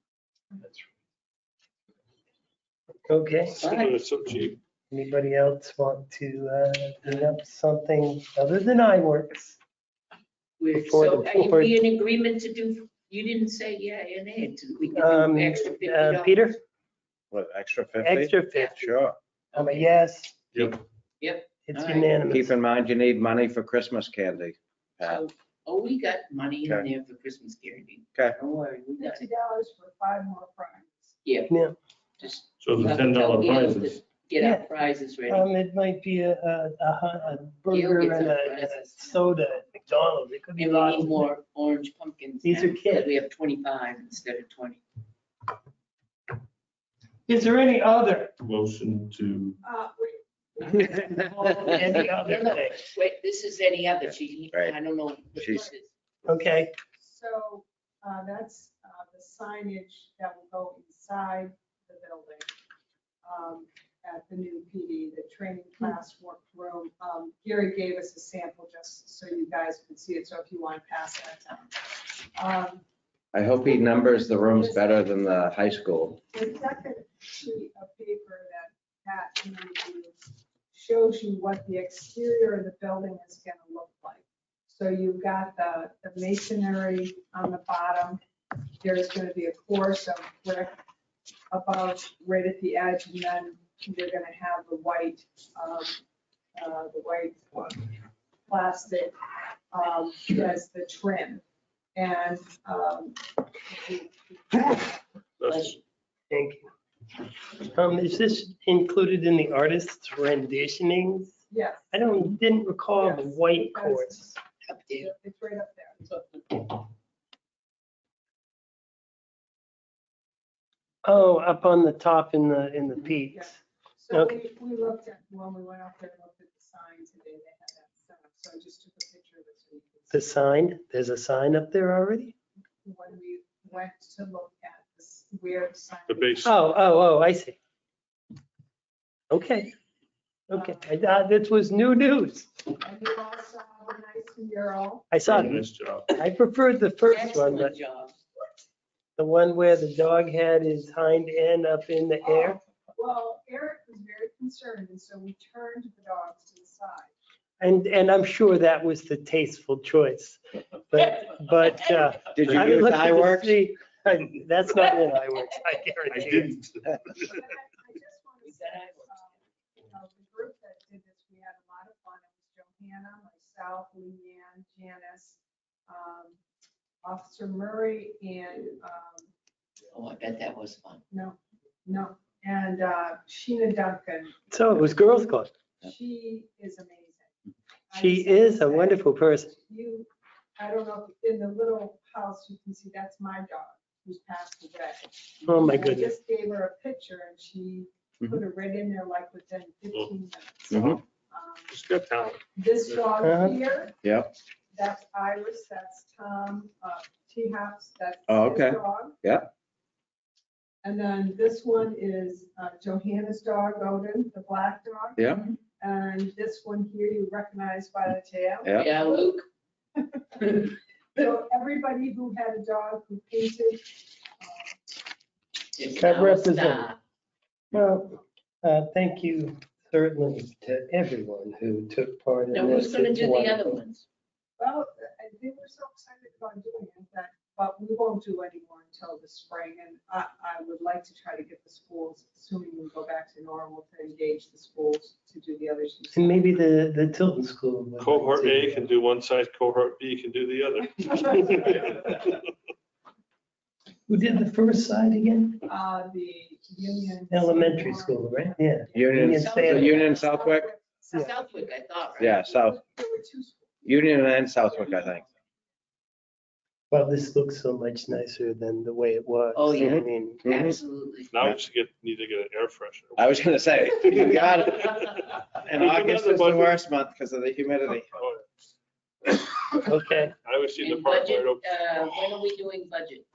S3: Okay,
S11: It's so cheap.
S3: anybody else want to bring up something other than iWorks? Before
S5: So
S3: the
S5: are
S3: board.
S5: we in agreement to do, you didn't say yeah and it, we can do extra $50.
S3: Peter,
S2: What, extra 50?
S3: extra 50.
S2: Sure.
S3: I'm a yes.
S11: Yep.
S5: Yep.
S3: It's
S5: All right.
S3: unanimous.
S2: Keep in mind, you need money for Christmas candy. Pat.
S5: So, we got money in
S2: Okay.
S5: there for Christmas candy.
S2: Okay.
S5: Don't worry, we got
S8: $50
S5: it.
S8: for 5 more prizes.
S5: Yeah.
S3: Yeah.
S5: Just.
S11: So the
S5: we'll have to
S11: $10
S5: tell Gail to
S11: prizes.
S5: Get
S3: Yeah.
S5: our prizes ready.
S3: It might be a
S5: Gail
S3: burger
S5: gets
S3: and
S5: our
S3: a
S5: prizes.
S3: soda at McDonald's. It could be
S5: And we
S3: lots.
S5: need
S3: of-
S5: more orange pumpkins.
S3: These
S5: now,
S3: are kids.
S5: We have 25 instead of 20.
S3: Is there any other?
S11: Motion to.
S8: Wait,
S3: Any other
S5: No,
S3: thing?
S5: wait, this is any other, she,
S2: Right.
S5: I don't know. what
S2: She's-
S5: this is.
S3: Okay,
S8: so that's the signage that will go inside the building at the new PD, the training class workroom. Gary gave us a sample just so you guys could see it, so if you want to pass that down.
S2: I hope he numbers the rooms better than the high school.
S8: The second sheet of paper that Pat handed you shows you what the exterior of the building is going to look like. So you've got the masonry on the bottom. There's going to be a course of brick above, right at the edge, and then you're going to have the white plastic as the trim. And
S5: Bless you.
S3: thank you. Is this included in the artist's renditionings?
S8: yes,
S3: I didn't recall the white course.
S5: Up there.
S8: it's right up there.
S3: Oh, up on the top in the peaks.
S8: So
S3: Okay.
S8: we looked at, when we went up there, and looked at the sign today, they had that set up, so I just took a picture of it so you can see.
S3: The sign, there's a sign up there already?
S8: When we went to look at this, where the sign.
S11: The base.
S3: Oh, I see. Okay. This was new news.
S8: And you all saw the nice mural.
S3: I saw
S11: Nice
S3: it.
S11: job.
S3: I preferred the first one, but
S5: Excellent job.
S3: the one where the dog had his hind end up in the air.
S8: Well, Eric was very concerned, and so we turned the dogs to the side.
S3: And I'm sure that was the tasteful choice. But
S2: Did you
S3: I
S2: use
S3: looked at the
S2: iWorks?
S3: sea- That's not in iWorks, I guarantee you.
S8: But I just want to say, the group that did this, we had a lot of fun. It was Johanna, myself, Leanne, Janice, Officer Murray, and,
S5: Oh, I bet that was fun.
S8: no, and Sheena Duncan.
S3: So it was Girls Club.
S8: She is amazing.
S3: She is a wonderful person.
S8: I don't know, if in the little house, you can see that's my dog who's passed away.
S3: Oh, my
S8: And I
S3: goodness.
S8: just gave her a picture and she put it right in there like within 15 minutes.
S2: Mhm.
S11: It's good talent.
S8: This
S3: Uh-huh.
S8: dog here,
S2: Yep.
S8: that's Iris, that's Tom, T-House, that's
S2: Oh,
S8: his
S2: okay.
S8: dog.
S2: Yeah.
S8: And then this one is Johanna's dog, Odin, the black dog.
S2: Yeah.
S8: And this one here you recognize by the tail.
S2: Yeah.
S5: Yeah, Luke.
S8: So everybody who had a dog who painted,
S5: is
S3: Got
S5: now a
S3: represented.
S5: star.
S3: Well, thank you certainly to everyone who took part in
S5: Now,
S3: this.
S5: who's gonna
S3: It's
S5: do the other
S3: wonderful.
S5: ones?
S8: well, they were so excited about doing it that but we won't do any more until the spring. And I would like to try to get the schools, assuming we go back to normal, to engage the schools to do the other two.
S3: And maybe the Tilton School. would like
S11: Cohort
S3: to-
S11: A can do one side, cohort B can do the other.
S3: Who did the first side again?
S8: The Union.
S3: Elementary school, right? Yeah.
S2: Union,
S3: Salem.
S2: Union Southwick?
S5: Southwick, I thought, right?
S2: Yeah, South,
S8: There were two schools.
S2: Union and Southwick, I think.
S3: Well, this looks so much nicer than the way it was.
S5: Oh, yeah.
S3: I mean,
S5: Absolutely.
S11: Now we just need to get an air freshener.
S2: I was gonna say, you got it. And
S11: We can
S2: August
S11: have
S2: is
S11: the
S2: the
S11: budget.
S2: worst month because of the humidity.
S3: okay.
S11: I always see the
S5: And
S11: park
S5: budget,
S11: right open.
S5: when are we doing budget?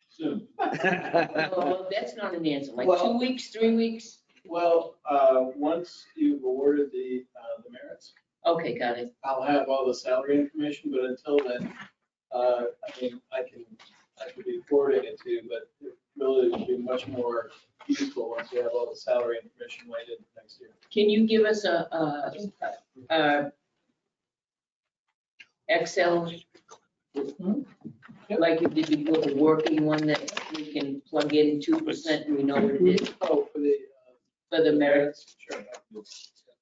S12: Soon.
S5: Oh, that's not an answer, like
S12: Well-
S5: 2 weeks, 3 weeks?
S12: Well, once you've awarded the merits,
S5: Okay, got it.
S12: I'll have all the salary information, but until then, I mean, I could be forwarding it to you, but it really would be much more useful once we have all the salary information laid in next year.
S5: Can you give us a Excel? Like you did before, the working one that we can plug in 2% and we know what it is
S12: Oh,
S5: for the merits?
S12: Sure.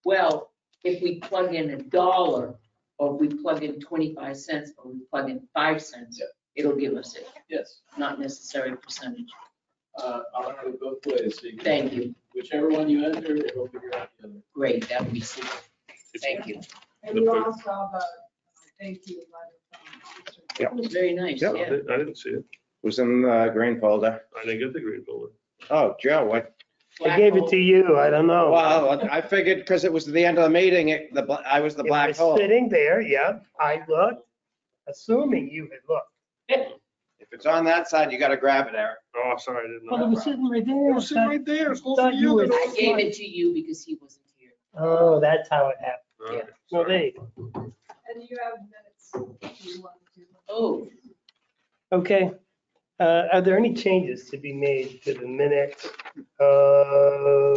S5: Well, if we plug in $1, or if we plug in 25 cents, or we plug in 5 cents,
S12: Yeah.
S5: it'll give us it,
S12: Yes,
S5: not necessary percentage.
S12: I'll have it both ways. So you can-
S5: Thank you.
S12: Whichever one you enter, it'll figure out the other.
S5: Great, that would be super. Thank you.
S8: And you also have a thank you letter from.
S5: It was very nice,
S2: Yep.
S5: yeah.
S11: I didn't see it.
S2: Was in the green folder.
S11: I didn't get the green folder.
S2: Oh, Joe, what?
S3: I gave it to you. I don't know.
S2: Well, I figured because it was the end of the meeting, I was the
S3: It
S2: black
S3: was
S2: hole.
S3: sitting there, yeah. I looked, assuming you had looked.
S2: If it's on that side, you gotta grab it, Eric.
S11: Oh, sorry, I didn't
S3: Well, it
S11: know.
S3: was sitting right there.
S11: It was sitting right there. It's close
S3: Thought
S11: to
S3: you
S11: you.
S3: would-
S5: I gave it to you because he wasn't here.
S3: Oh, that's how it happened.
S11: Okay,
S3: No,
S11: sorry.
S3: they,
S8: And you have minutes if you want to.
S5: Oh,
S3: okay. Are there any changes to be made to the minutes of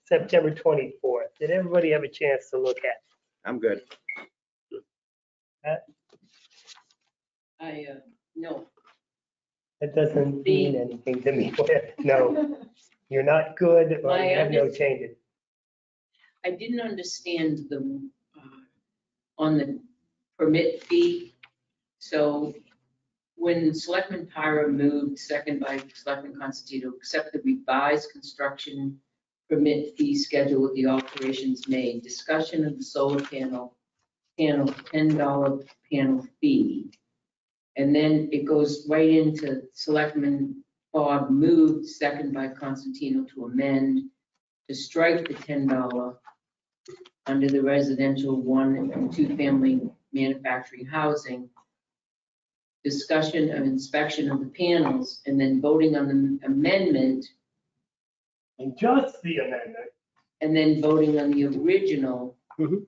S3: September 24th? Did everybody have a chance to look at?
S2: I'm good.
S5: no,
S3: It doesn't mean anything to me. No, you're not good or
S5: My
S3: you have no changes.
S5: I didn't understand the, on the permit fee. So when Selectman Pyra moved, second by Selectman Constantino, accept the revised construction permit fee schedule with the alterations made, discussion of the solar panel $10 panel fee. And then it goes right into Selectman Bob moved, second by Constantino, to amend, to strike the $10 under the residential 1 and 2 family manufacturing housing, discussion of inspection of the panels, and then voting on the amendment,
S3: And just the amendment.
S5: and then voting on the original.
S3: Mhm.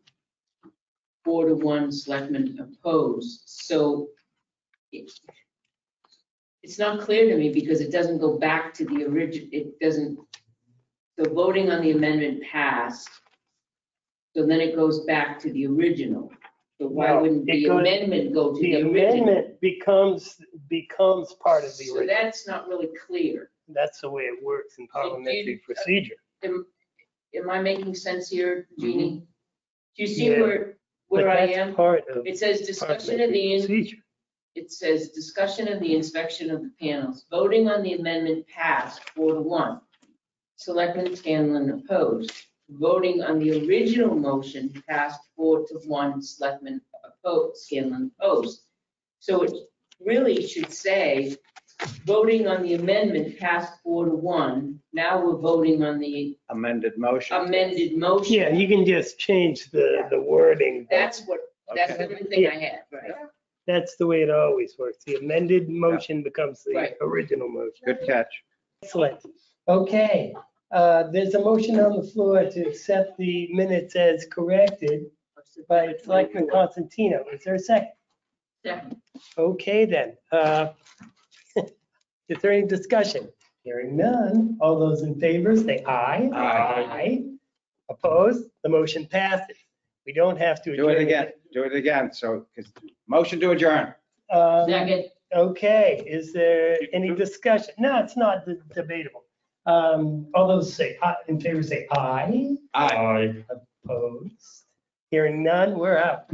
S5: 4-1 Selectmen opposed. So it's not clear to me because it doesn't go back to the original, it doesn't, so voting on the amendment passed. So then it goes back to the original. So why
S3: No,
S5: wouldn't
S3: it
S5: the
S3: goes-
S5: amendment go to
S3: The
S5: the original?
S3: amendment becomes part of the
S5: So
S3: original.
S5: that's not really clear.
S3: That's the way it works in parliamentary
S5: you-
S3: procedure.
S5: Am I making sense here, Jeannie? Do you see
S3: Yeah.
S5: where
S3: But
S5: I
S3: that's
S5: am?
S3: part of
S5: It says discussion of
S3: parliamentary
S5: the,
S3: procedure.
S5: it says discussion of the inspection of the panels. Voting on the amendment passed 4-1. Selectman Scanlon opposed. Voting on the original motion passed 4-1. Selectman opposed, Scanlon opposed. So it really should say, voting on the amendment passed 4-1. Now we're voting on the
S2: Amended motion.
S5: amended motion.
S3: Yeah, you can just change the wording.
S5: That's the
S2: Okay.
S5: only thing I had.
S3: That's the way it always works. The amended motion becomes the
S5: Right.
S3: original motion.
S2: Good catch.
S3: Excellent. Okay, there's a motion on the floor to accept the minutes as corrected by Selectman Constantino. Is there a second?
S5: Second.
S3: Okay, then. Is there any discussion? Hearing none. All those in favor say aye.
S2: Aye.
S3: Opposed? The motion passes. We don't have to.
S2: Do it
S3: adjourn.
S2: again. do it again. So motion to adjourn.
S5: Second.
S3: Okay, is there any discussion? No, it's not debatable. All those in favor say aye.
S2: Aye.
S3: Opposed? Hearing none, we're out.